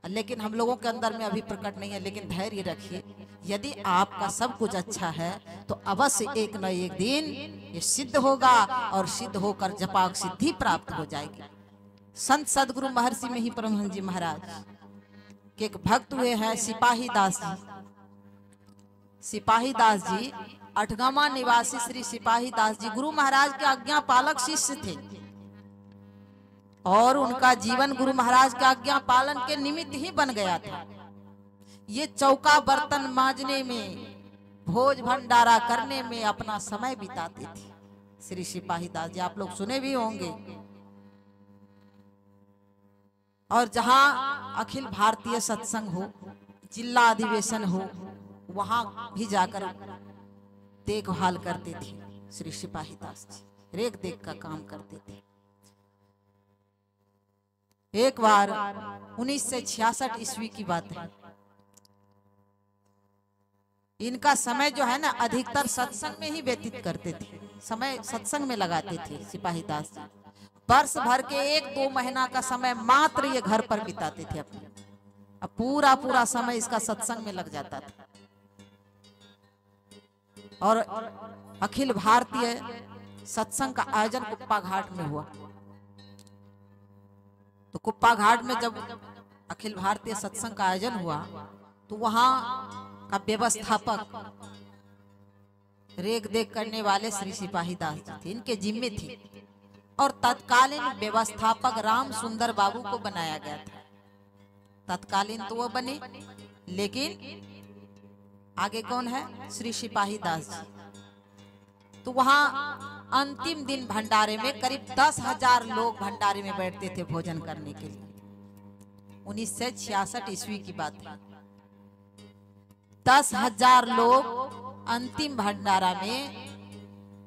लेकिन हम लोगों के अंदर में अभी प्रकट नहीं है। लेकिन धैर्य रखिए, यदि आपका सब कुछ अच्छा है तो अवश्य एक न एक दिन ये सिद्ध होगा, और सिद्ध होकर जपाक सिद्धि प्राप्त हो जाएगी। संत सदगुरु महर्षि में ही परमहंस जी महाराज के एक भक्त हुए हैं सिपाही दास जी। सिपाही दास जी अठगामा निवासी श्री सिपाही दास जी गुरु महाराज के आज्ञा पालक शिष्य थे, और उनका जीवन गुरु महाराज के आज्ञा पालन के निमित्त ही बन गया था। ये चौका बर्तन मांजने में, भोज भंडारा करने में अपना समय बिताते थे श्री सिपाही दास जी। आप लोग सुने भी होंगे। और जहां अखिल भारतीय सत्संग हो, जिला अधिवेशन हो, वहां भी जाकर देखभाल करते थे श्री सिपाही दास जी, रेख देख का काम करते थे। एक बार 1966 ईस्वी की बात है, इनका समय जो है ना अधिकतर सत्संग में ही व्यतीत करते थे, समय सत्संग में लगाते थे सिपाही दास जी। वर्ष भर के 1-2 महीना का समय मात्र ये घर पर बिताते थे अपने, अब पूरा समय इसका सत्संग में लग जाता था। और अखिल भारतीय सत्संग का आयोजन कुप्पा घाट में हुआ। तो कुप्पा घाट में जब अखिल भारतीय सत्संग का आयोजन हुआ तो वहां का व्यवस्थापक, रेख देख करने वाले श्री सिपाही दास जी थे, इनके जिम्मे थी। और तत्कालीन व्यवस्थापक राम सुंदर बाबू को बनाया गया था। तत्कालीन तो वो बने, लेकिन आगे कौन है? श्री सिपाही दास जी। तो वहां अंतिम दिन भंडारे में करीब 10,000 लोग भंडारे में बैठते थे भोजन करने के लिए। 1966 ईस्वी की बात है। 10,000 लोग अंतिम भंडारा में,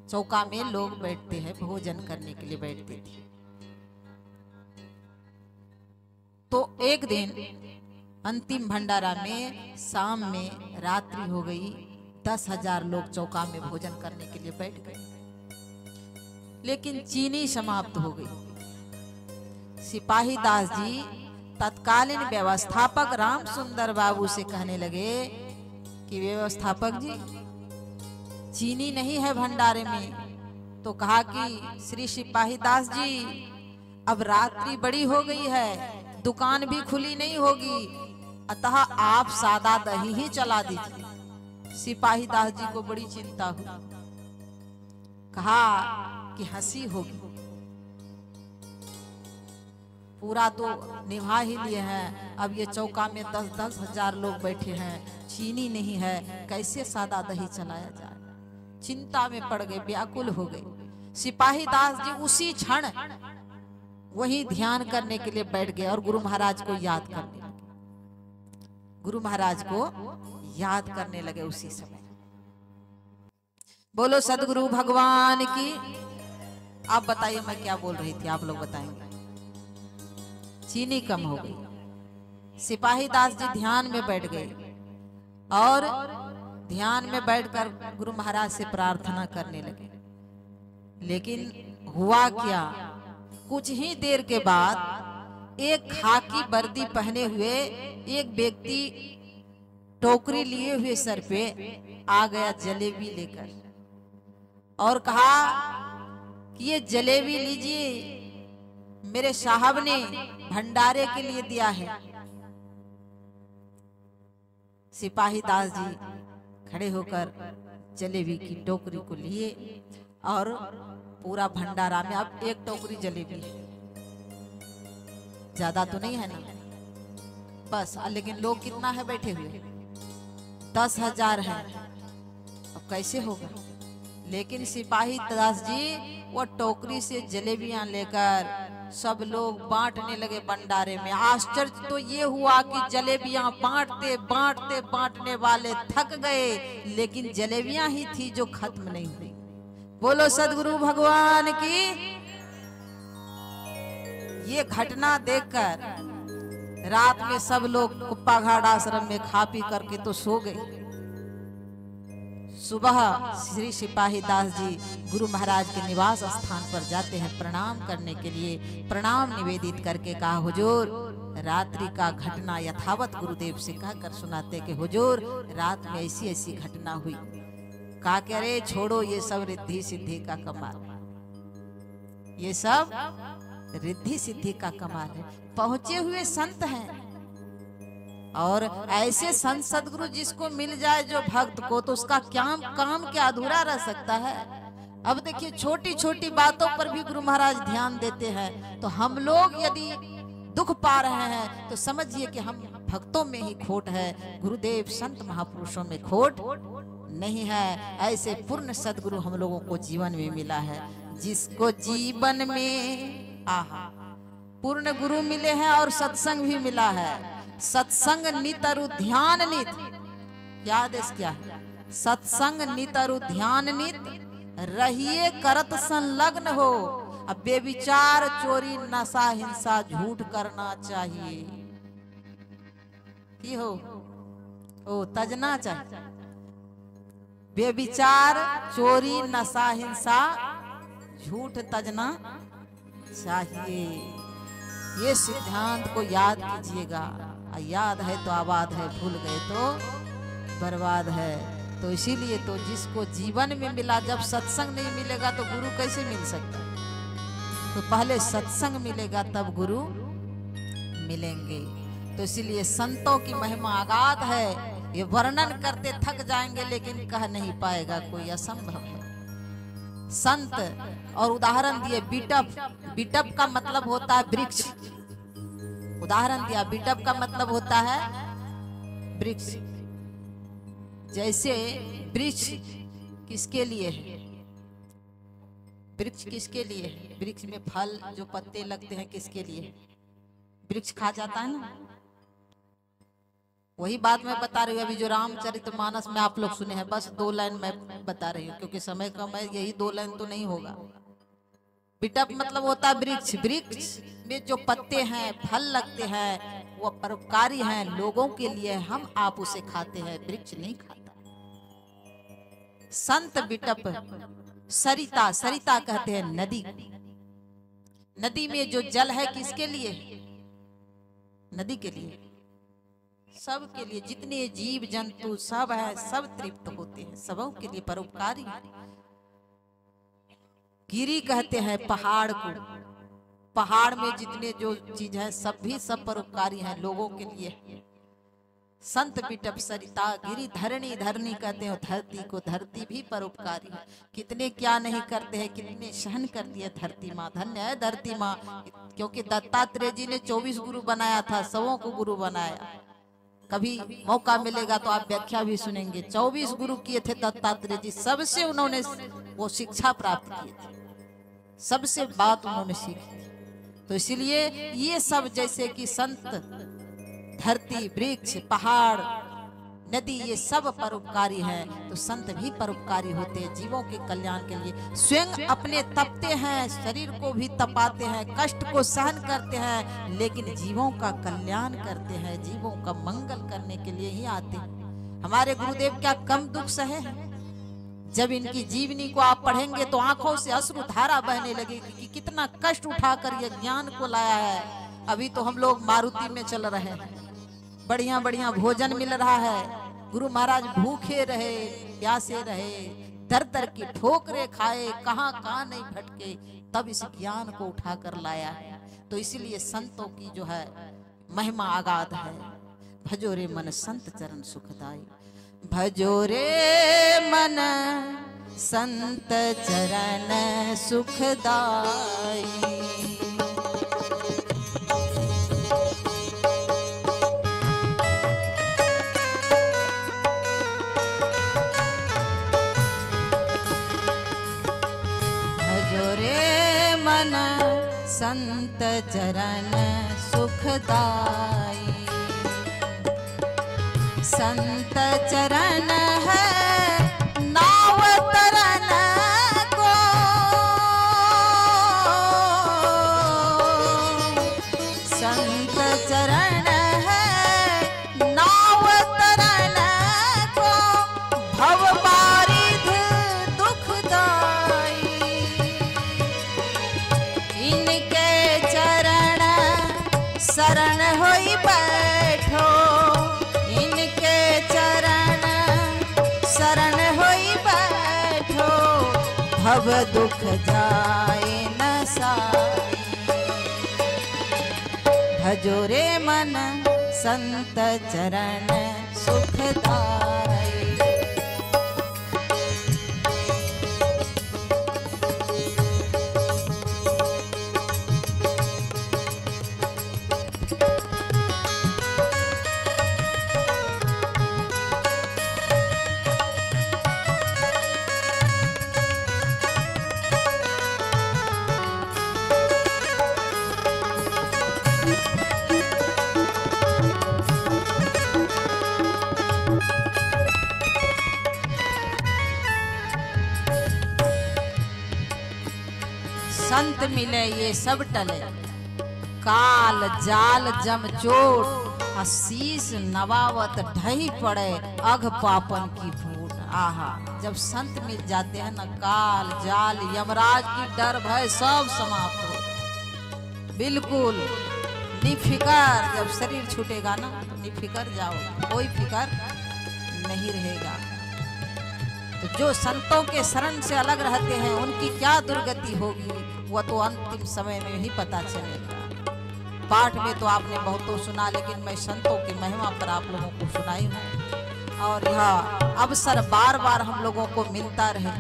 चौका में लोग बैठते हैं, भोजन करने के लिए बैठते थे। तो एक दिन अंतिम भंडारा में शाम में रात्रि हो गई, 10,000 लोग चौका में भोजन करने के लिए बैठ गए, लेकिन चीनी समाप्त हो गई। सिपाही दास जी तत्कालीन व्यवस्थापक राम सुंदर बाबू से कहने लगे कि व्यवस्थापक जी, चीनी नहीं है भंडारे में। तो कहा कि श्री सिपाही दास जी, अब रात्रि बड़ी हो गई है, दुकान भी खुली नहीं होगी, अतः आप सादा दही ही चला दीजिए। सिपाही दास जी को बड़ी चिंता हुई, कहा कि हंसी होगी, पूरा तो निभा ही लिए हैं, अब ये चौका में 10-10 हजार लोग बैठे हैं, चीनी नहीं है, कैसे सादा दही चलाया जाए। चिंता में पड़ गए, व्याकुल हो गए। सिपाही दास जी उसी क्षण वही ध्यान करने के लिए बैठ गए और गुरु महाराज को याद करने लगे। गुरु महाराज को याद करने लगे उसी समय। बोलो सदगुरु भगवान की। आप बताइए मैं क्या बोल रही थी, आप लोग बताएंगे। चीनी कम हो गई। सिपाही दास जी ध्यान में बैठ गए और ध्यान में बैठकर गुरु महाराज से प्रार्थना करने लगे। लेकिन हुआ क्या, कुछ ही देर के बाद एक खाकी वर्दी पहने हुए एक व्यक्ति टोकरी लिए हुए सर पे आ गया जलेबी लेकर, और कहा कि ये जलेबी लीजिए, मेरे साहब ने भंडारे के लिए दिया है। सिपाही दास जी खड़े होकर जलेबी की टोकरी को लिए और पूरा भंडारा में अब एक टोकरी जलेबी है, ज्यादा तो नहीं है ना, बस। लेकिन लोग कितना है बैठे हुए? 10,000 है। अब कैसे होगा? लेकिन सिपाही दास जी वो टोकरी से जलेबियां लेकर सब लोग बांटने लगे भंडारे में। आश्चर्य तो ये हुआ कि जलेबियां बांटते बांटते बांटने वाले थक गए, लेकिन जलेबियां ही थी जो खत्म नहीं हुई। बोलो सदगुरु भगवान की। ये घटना देखकर रात में सब लोग कुप्पा घाट आश्रम में खा पी करके तो सो गए। सुबह श्री सिपाही दास जी गुरु महाराज के निवास स्थान पर जाते हैं प्रणाम करने के लिए। प्रणाम निवेदित करके कहा, हुजूर रात्रि का घटना यथावत गुरुदेव से कहकर सुनाते कि हुजूर रात में ऐसी ऐसी घटना हुई। कहा कि अरे छोड़ो, ये सब रिद्धि सिद्धि का कमाल, ये सब रिद्धि सिद्धि का कमाल है। पहुंचे हुए संत हैं और ऐसे संत सदगुरु जिसको मिल जाए जो भक्त को, तो उसका काम क्या अधूरा रह सकता है। अब देखिए छोटी छोटी बातों पर भी गुरु महाराज ध्यान देते हैं। तो हम लोग यदि दुख पा रहे हैं तो समझिए कि हम भक्तों में ही खोट है, गुरुदेव संत महापुरुषों में खोट नहीं है। ऐसे पूर्ण सदगुरु हम लोगों को जीवन में मिला है, जिसको जीवन में पूर्ण गुरु मिले हैं और सत्संग भी मिला है। सत्संग नितरु ध्यान नित, क्या आदेश क्या है? सत्संग नितरु ध्यान नित रहिए करत संलग्न हो। अब बेविचार चोरी नशा हिंसा झूठ करना चाहिए की हो ओ तजना चाहिए। बेविचार चोरी नशा हिंसा झूठ तजना चाहिए। ये सिद्धांत को याद कीजिएगा। याद है तो आबाद है, भूल गए तो बर्बाद है। तो इसीलिए तो जिसको जीवन में मिला, जब सत्संग नहीं मिलेगा तो गुरु कैसे मिल सकता? तो पहले सत्संग मिलेगा तब गुरु मिलेंगे। तो इसीलिए संतों की महिमा अगाध है। ये वर्णन करते थक जाएंगे लेकिन कह नहीं पाएगा कोई, असंभव है। संत और उदाहरण दिए बिटप। बिटप का मतलब होता है वृक्ष। उदाहरण दिया, बिटप का मतलब होता है वृक्ष। जैसे वृक्ष किसके लिए है? वृक्ष किसके लिए है? वृक्ष में फल जो पत्ते लगते हैं किसके लिए? वृक्ष खा जाता है ना। वही बात मैं बता रही हूँ। अभी जो रामचरितमानस में आप लोग सुने हैं, बस 2 लाइन मैं बता रही हूँ क्योंकि समय कम है, यही 2 लाइन तो नहीं होगा। बिटप मतलब होता है वृक्ष। वृक्ष में जो पत्ते हैं, फल लगते हैं, वो परोपकारी हैं, लोगों के लिए। हम आप उसे खाते हैं, वृक्ष नहीं खाता। संत बिटप। सरिता, सरिता कहते हैं नदी। नदी में जो जल है किसके लिए? नदी के लिए, सबके लिए। जितने जीव जंतु सब है, सब तृप्त होते हैं, सबों के लिए परोपकारी है। गिरी कहते हैं पहाड़ को। पहाड़ में जितने जो चीज है सब भी सब परोपकारी हैं, लोगों के लिए। संत बिटप सरिता गिरी धरणी। धरणी कहते हैं धरती को। धरती भी परोपकारी है। कितने क्या नहीं करते हैं, कितने सहन कर दिए धरती माँ। धन्य है धरती माँ, क्योंकि दत्तात्रेय जी ने 24 गुरु बनाया था, सबों को गुरु बनाया। कभी मौका मिलेगा तो आप व्याख्या भी सुनेंगे। 24 गुरु किए थे दत्तात्रेय जी, सबसे उन्होंने वो शिक्षा प्राप्त की थी, सबसे बात उन्होंने सीखी। तो इसलिए ये सब जैसे कि संत, धरती, वृक्ष, पहाड़, नदी, ये सब परोपकारी हैं। तो संत भी परोपकारी होते हैं जीवों के कल्याण के लिए। स्वयं अपने तपते हैं, शरीर को भी तपाते हैं, कष्ट को सहन करते हैं, लेकिन जीवों का कल्याण करते हैं, जीवों का मंगल करने के लिए ही आते हैं। हमारे गुरुदेव क्या कम दुख सहे हैं? जब इनकी जीवनी को आप पढ़ेंगे तो आंखों से अश्रु धारा बहने लगेगी कि कितना कष्ट उठाकर ये ज्ञान को लाया है। अभी तो हम लोग मारुति में चल रहे हैं, बढ़िया बढ़िया भोजन मिल रहा है। गुरु महाराज भूखे रहे, प्यासे रहे, दर दर की ठोकरे खाए, कहां कहां नहीं भटके, तब इस ज्ञान को उठाकर लाया है। तो इसलिए संतों की जो है महिमा अगाध है। भजो रे मन संत चरण सुखदाई। भजो रे मन संत चरण सुखदाई। भजो रे मन संत चरण सुखदाई। संत चरण है नाव तरन को, शरण होई बैठो इनके चरण, शरण होई बैठो भव दुख जाए न साई। भजो रे मन संत चरण सुखदाई। संत मिले ये सब टले, काल जाल जम चोट, शीस नवावत ढही पड़े अघ पापन की फूट। आहा, जब संत मिल जाते हैं ना, काल जाल यमराज की डर भय सब समाप्त हो, बिल्कुल निफिकर। जब शरीर छूटेगा ना तो निफिकर जाओ, कोई फिकर नहीं रहेगा। तो जो संतों के शरण से अलग रहते हैं उनकी क्या दुर्गति होगी, वह तो अंतिम समय में ही पता चलेगा। पाठ में तो आपने बहुत तो सुना, लेकिन मैं संतों की महिमा पर आप लोगों को सुनाई हूँ। और यह अवसर बार बार हम लोगों को मिलता रहे,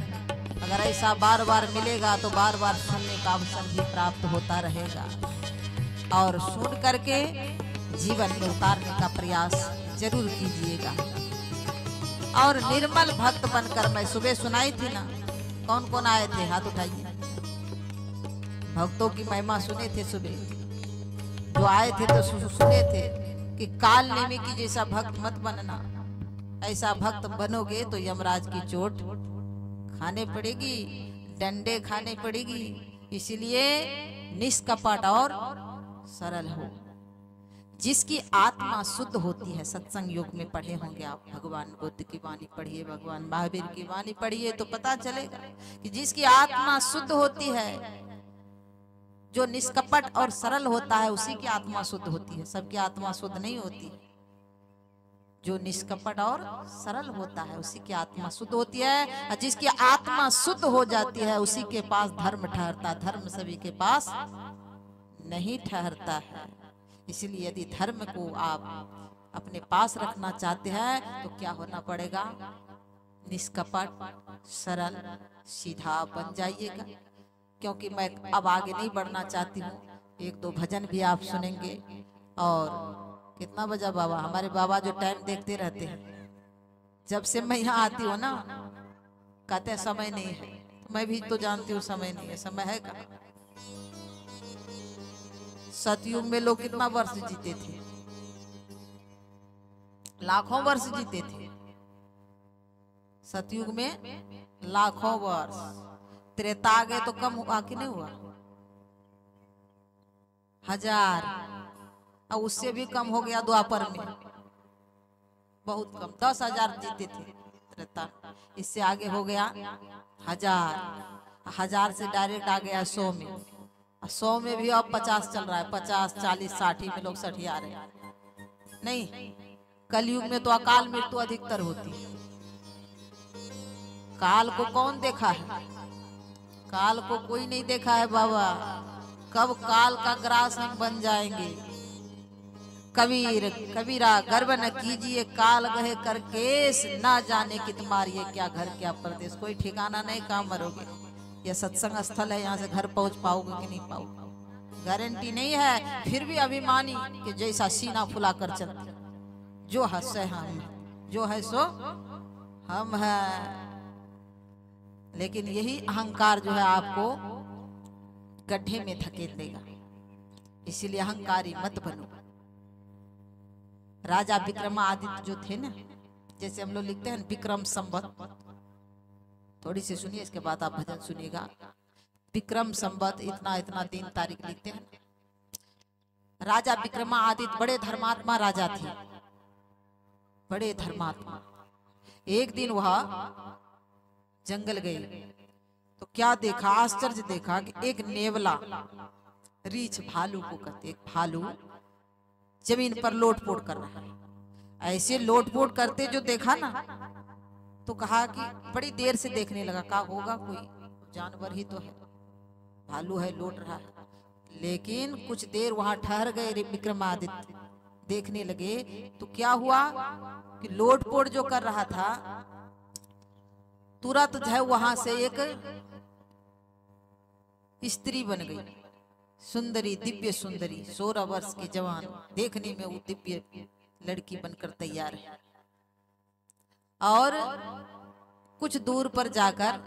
अगर ऐसा बार बार मिलेगा तो बार बार सुनने का अवसर भी प्राप्त होता रहेगा। और सुन करके जीवन में उतारने का प्रयास जरूर कीजिएगा। और निर्मल भक्त बनकर, मैं सुबह सुनाई थी ना, कौन कौन आए थे हाथ उठाइए। भक्तों की महिमा सुने थे सुबह, जो आए थे तो सुने थे कि काल नेमी की जैसा भक्त मत बनना, ऐसा भक्त बनोगे तो यमराज की चोट खाने पड़ेगी, डंडे खाने पड़ेगी। इसलिए निष्कपट और सरल हो। जिसकी आत्मा शुद्ध होती है, सत्संग योग में पढ़े होंगे आप, भगवान बुद्ध की वाणी पढ़िए, भगवान महावीर की वाणी पढ़िए, तो पता चलेगा कि जिसकी आत्मा शुद्ध होती है, जो निष्कपट और सरल होता है, उसी की आत्मा शुद्ध होती है। सबकी आत्मा शुद्ध नहीं होती। जो निष्कपट और सरल होता है उसी की आत्मा शुद्ध होती है। और जिसकी आत्मा शुद्ध हो जाती है उसी के पास धर्म ठहरता, धर्म सभी के पास नहीं ठहरता है। इसलिए यदि धर्म को आप अपने पास रखना चाहते हैं तो क्या होना पड़ेगा? निष्कपट, सरल, सीधा बन जाइएगा। क्योंकि मैं अब आगे नहीं बढ़ना चाहती हूँ, एक दो भजन भी आप सुनेंगे। और कितना बजा बाबा? हमारे बाबा जो टाइम देखते रहते हैं, जब से मैं यहाँ आती हूँ ना, कहते हैं समय नहीं है। तो मैं भी तो जानती हूँ समय नहीं है। समय है का? सतयुग में लोग कितना वर्ष जीते थे? लाखों वर्ष जीते थे सतयुग में, लाखों वर्ष। त्रेता आ गए तो कम हुआ कि नहीं हुआ? 1000, और उससे भी कम हो गया द्वापर में, बहुत कम, 10,000 जीते थे त्रेता। इससे आगे हो गया 1000, 1000 से डायरेक्ट आ गया 100 में। 100 में भी अब 50 चल रहा है, 50, 40, 60 में लोग सठिया रहे हैं। नहीं, कलयुग में तो अकाल मृत्यु अधिकतर होती है। काल को कौन देखा है? काल को कोई नहीं देखा है बाबा। कब काल का ग्रास हम बन जाएंगे। कबीर कबीरा गर्व न कीजिए, काल गहे कर केस, ना जाने कि तुम्हारी क्या घर क्या परदेश। कोई ठिकाना नहीं, कहाँ मरोगे। यह सत्संग स्थल है, यहाँ से घर पहुंच पाओगे कि नहीं पाओगे, गारंटी नहीं है। फिर भी अभिमानी कि जैसा सीना फुला कर चलते, जो हंसे हम, जो है सो हम है। लेकिन यही अहंकार जो है आपको गड्ढे में धकेल देगा। इसीलिए अहंकारी मत बनो। राजा विक्रमादित्य जो थे ना, जैसे हम लोग लिखते हैं विक्रम संवत, थोड़ी सी सुनिए, इसके बाद आप भजन सुनिएगा। विक्रम संवत इतना इतना दिन तारीख लिखते हैं। राजा विक्रमादित्य बड़े धर्मात्मा राजा थे, बड़े धर्मात्मा। एक दिन वह जंगल गए तो क्या देखा? आश्चर्य देखा कि एक नेवला, रीछ भालू को कहते, एक भालू जमीन पर लोटपोट कर रहा है। ऐसे लोटपोट करते जो देखा ना तो कहा कि बड़ी देर से देखने लगा, कहा होगा कोई जानवर ही तो है, भालू है लोट रहा है। लेकिन कुछ देर वहां ठहर गए विक्रमादित्य, देखने लगे तो क्या हुआ कि लोटपोट जो कर रहा था तुरंत जो है वहां से एक स्त्री बन गई, सुंदरी, दिव्य सुंदरी, 16 वर्ष की जवान, देखने में वो दिव्य लड़की बनकर तैयार है। और कुछ दूर पर जाकर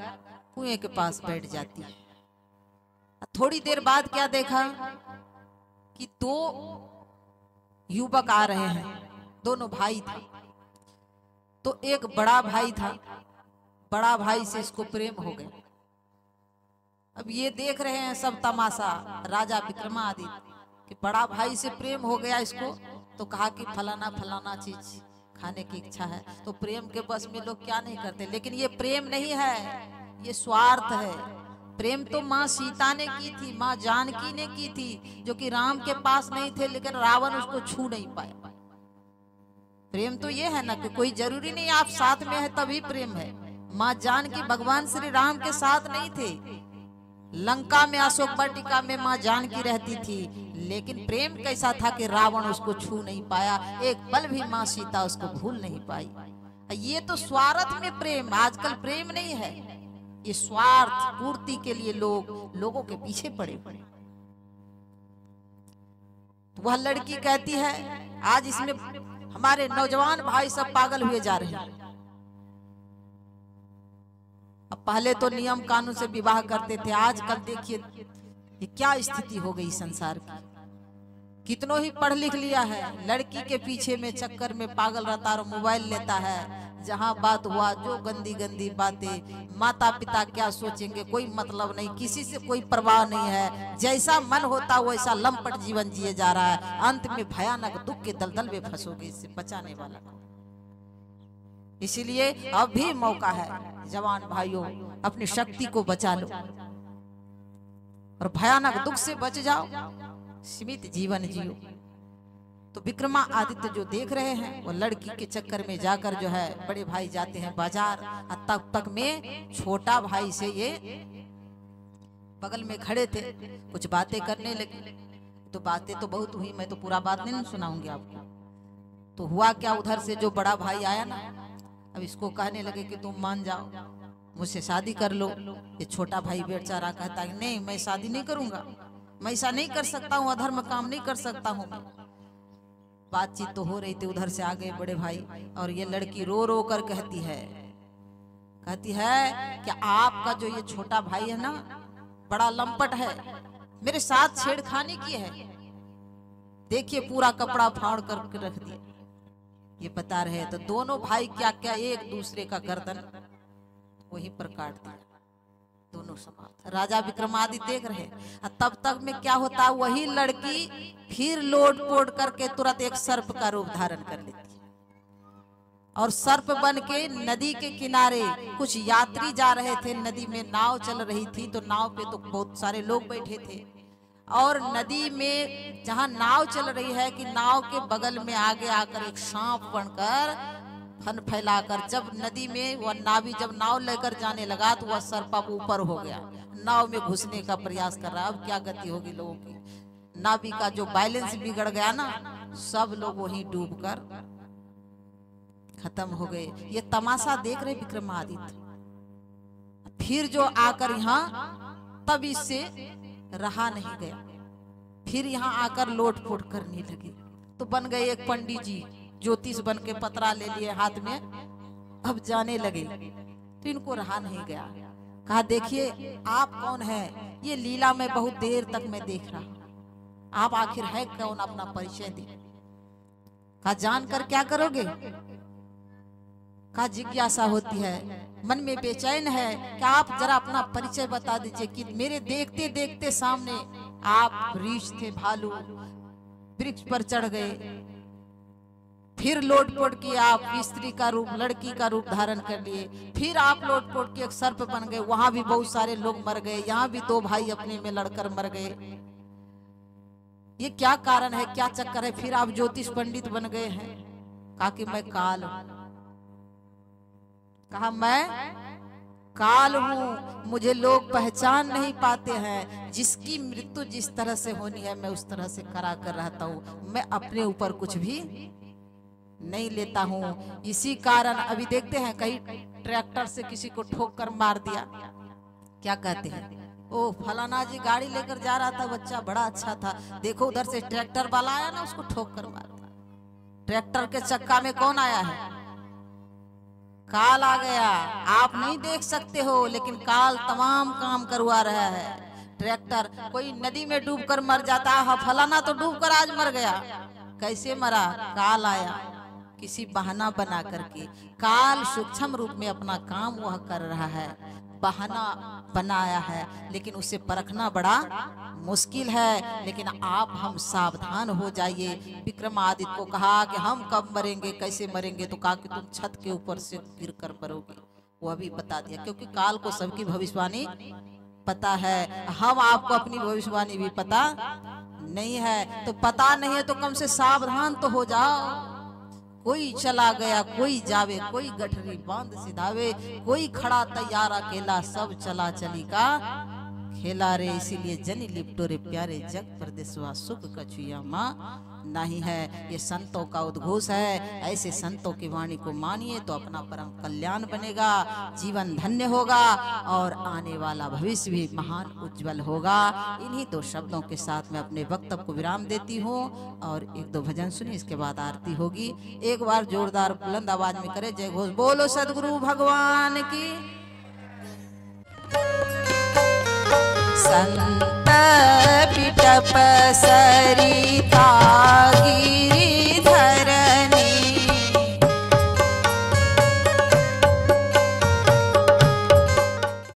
कुएं के पास बैठ जाती है। थोड़ी देर बाद क्या देखा कि 2 युवक आ रहे हैं, दोनों भाई थे। तो एक बड़ा भाई था, बड़ा भाई से इसको प्रेम हो गया। अब ये देख रहे हैं सब तमाशा, राजा विक्रमादित्य कि बड़ा भाई से प्रेम हो गया इसको, तो कहा कि फलाना फलाना चीज खाने की इच्छा है। तो प्रेम के बस में लोग क्या नहीं करते, लेकिन ये प्रेम नहीं है, ये स्वार्थ है। प्रेम तो माँ सीता ने की थी, माँ जानकी ने की थी, जो कि राम के पास नहीं थे, लेकिन रावण उसको छू नहीं पाया। प्रेम तो ये है ना कि कोई जरूरी नहीं आप साथ में है तभी प्रेम है। माँ जानकी भगवान श्री राम के साथ नहीं थे, लंका में अशोक वाटिका में माँ जानकी रहती थी, लेकिन प्रेम कैसा था कि रावण उसको छू नहीं पाया, एक पल भी माँ सीता उसको भूल नहीं पाई। ये तो स्वार्थ में प्रेम, आजकल प्रेम नहीं है, ये स्वार्थ पूर्ति के लिए लोगों के पीछे पड़े। तो वह लड़की कहती है आज इसमें हमारे नौजवान भाई सब पागल हुए जा रहे हैं। अब पहले तो नियम कानून से विवाह करते थे, आजकल देखिए ये क्या स्थिति हो गई संसार की। कितनों ही पढ़ लिख लिया है, लड़की के पीछे में चक्कर में पागल रहता और मोबाइल लेता है, जहां बात हुआ जो गंदी गंदी बातें, माता पिता क्या सोचेंगे कोई मतलब नहीं, किसी से कोई परवाह नहीं है, जैसा मन होता वैसा लंपट जीवन जिए जा रहा है, अंत में भयानक दुख के दलदल में फंसोगे, इससे बचाने वाला। इसीलिए अब भी मौका है, जवान भाइयों अपनी शक्ति को बचा लो और भयानक दुख से बच जाओ, सीमित जीवन जियो। तो विक्रमादित्य जो देख रहे हैं वो लड़की के चक्कर में जाकर जो है बड़े भाई जाते हैं बाजार, तब तक में छोटा भाई से ये बगल में खड़े थे, कुछ बातें करने लगे। तो बातें तो बहुत हुई, मैं तो पूरा बात नहीं सुनाऊंगी आपको। तो हुआ क्या, उधर से जो बड़ा भाई आया ना, अब इसको कहने लगे कि तुम मान जाओ, मुझसे शादी कर लो। ये छोटा भाई बेचारा कहता है नहीं मैं शादी नहीं करूंगा, मैं ऐसा नहीं कर सकता हूँ, अधर्म काम नहीं कर सकता हूँ मैं। बातचीत तो हो रही थी, उधर से आ गए बड़े भाई और ये लड़की रो रो कर कहती है कि आपका जो ये छोटा भाई है ना बड़ा लंपट है, मेरे साथ छेड़खानी की है, देखिए पूरा कपड़ा फाड़ कर रख दिया। ये बता रहे तो दोनों भाई क्या क्या एक दूसरे का गर्दन वहीं पर काट दिया, दोनों समाप्त। राजा विक्रमादित्य देख रहे, तब तक में क्या होता, वही लड़की फिर लोट पोट करके तुरंत एक सर्प का रूप धारण कर लेती है और सर्प बन के नदी के किनारे, कुछ यात्री जा रहे थे, नदी में नाव चल रही थी, तो नाव पे तो बहुत सारे लोग बैठे थे और नदी में जहां नाव चल रही है कि नाव के बगल में आगे आकर एक सांप बनकर फन फैलाकर, जब नदी में वह नावी जब नाव लेकर जाने लगा तो वह सर्प ऊपर हो गया, नाव में घुसने का प्रयास कर रहा। अब क्या गति होगी लोगों की, नावी का जो बैलेंस बिगड़ गया ना, सब लोग वहीं डूबकर खत्म हो गए। ये तमाशा देख रहे विक्रमादित्य, फिर जो आकर यहाँ तब इससे रहा नहीं गया, फिर यहाँ आकर लोटपोट करने लगे। तो बन गए एक पंडित जी, ज्योतिष बन के पतरा ले लिए हाथ में, अब जाने लगे। तो इनको रहा नहीं गया, कहा देखिए आप कौन है, ये लीला में बहुत देर तक मैं देख रहा, आप आखिर है कौन, अपना परिचय दे। कहा जानकर क्या करोगे, कहा जिज्ञासा होती है, मन में बेचैन है कि आप जरा अपना परिचय बता दीजिए कि मेरे देखते देखते सामने आप रीछ थे, भालू वृक्ष पर चढ़ गए, फिर लोटपोट किए, आप स्त्री का रूप, लड़की का रूप धारण कर लिए, फिर आप लोटपोट के एक सर्प बन गए, वहां भी बहुत सारे लोग मर गए, यहाँ भी 2 भाई अपने में लड़कर मर गए। ये क्या कारण है, क्या चक्कर है, फिर आप ज्योतिष पंडित बन गए हैं। कहा कि मैं काल हूं, कहा मैं काल हूं, मुझे लोग पहचान नहीं पाते हैं, जिसकी मृत्यु जिस तरह से होनी है मैं उस तरह से करा कर रहता हूं, मैं अपने ऊपर कुछ भी नहीं लेता हूं। इसी कारण अभी देखते हैं कहीं ट्रैक्टर से किसी को ठोक कर मार दिया, क्या कहते हैं, ओ फलाना जी गाड़ी लेकर जा रहा था, बच्चा बड़ा अच्छा था, देखो उधर से ट्रैक्टर वाला आया ना, उसको ठोक कर मार दिया। ट्रैक्टर के चक्का में कौन आया है, काल आ गया। आप नहीं देख सकते हो लेकिन काल तमाम काम करवा रहा है। ट्रैक्टर कोई नदी में डूब कर मर जाता है, फलाना तो डूब कर आज मर गया, कैसे मरा, काल आया, किसी बहाना बना करके। काल सूक्ष्म रूप में अपना काम वह कर रहा है, बहाना बनाया है, लेकिन उसे परखना बड़ा मुश्किल है। लेकिन आप हम सावधान हो जाइए। विक्रमादित्य को कहा कि हम कब मरेंगे, कैसे मरेंगे, तो कहा कि तुम छत के ऊपर से गिर कर मरोगे। वह भी बता दिया, क्योंकि काल को सबकी भविष्यवाणी पता है, हम आपको अपनी भविष्यवाणी भी पता नहीं है। तो पता नहीं है तो कम से सावधान तो हो जाओ। कोई चला गया कोई जावे, कोई गठरी बांध सिधावे, कोई खड़ा तैयार अकेला, सब चला चली का खेला रे। इसीलिए जनी लिपटो रे प्यारे, जग परदेसवा सुख कछुया माँ नहीं है। ये संतों का उद्घोष है। ऐसे संतों की वाणी को मानिए तो अपना परम कल्याण बनेगा, जीवन धन्य होगा और आने वाला भविष्य भी महान उज्जवल होगा। इन्हीं दो शब्दों के साथ मैं अपने वक्तव्य को विराम देती हूँ और एक दो भजन सुनिए, इसके बाद आरती होगी। एक बार जोरदार बुलंद आवाज में करे जय घोष, बोलो सदगुरु भगवान की। संत बिटप सरिता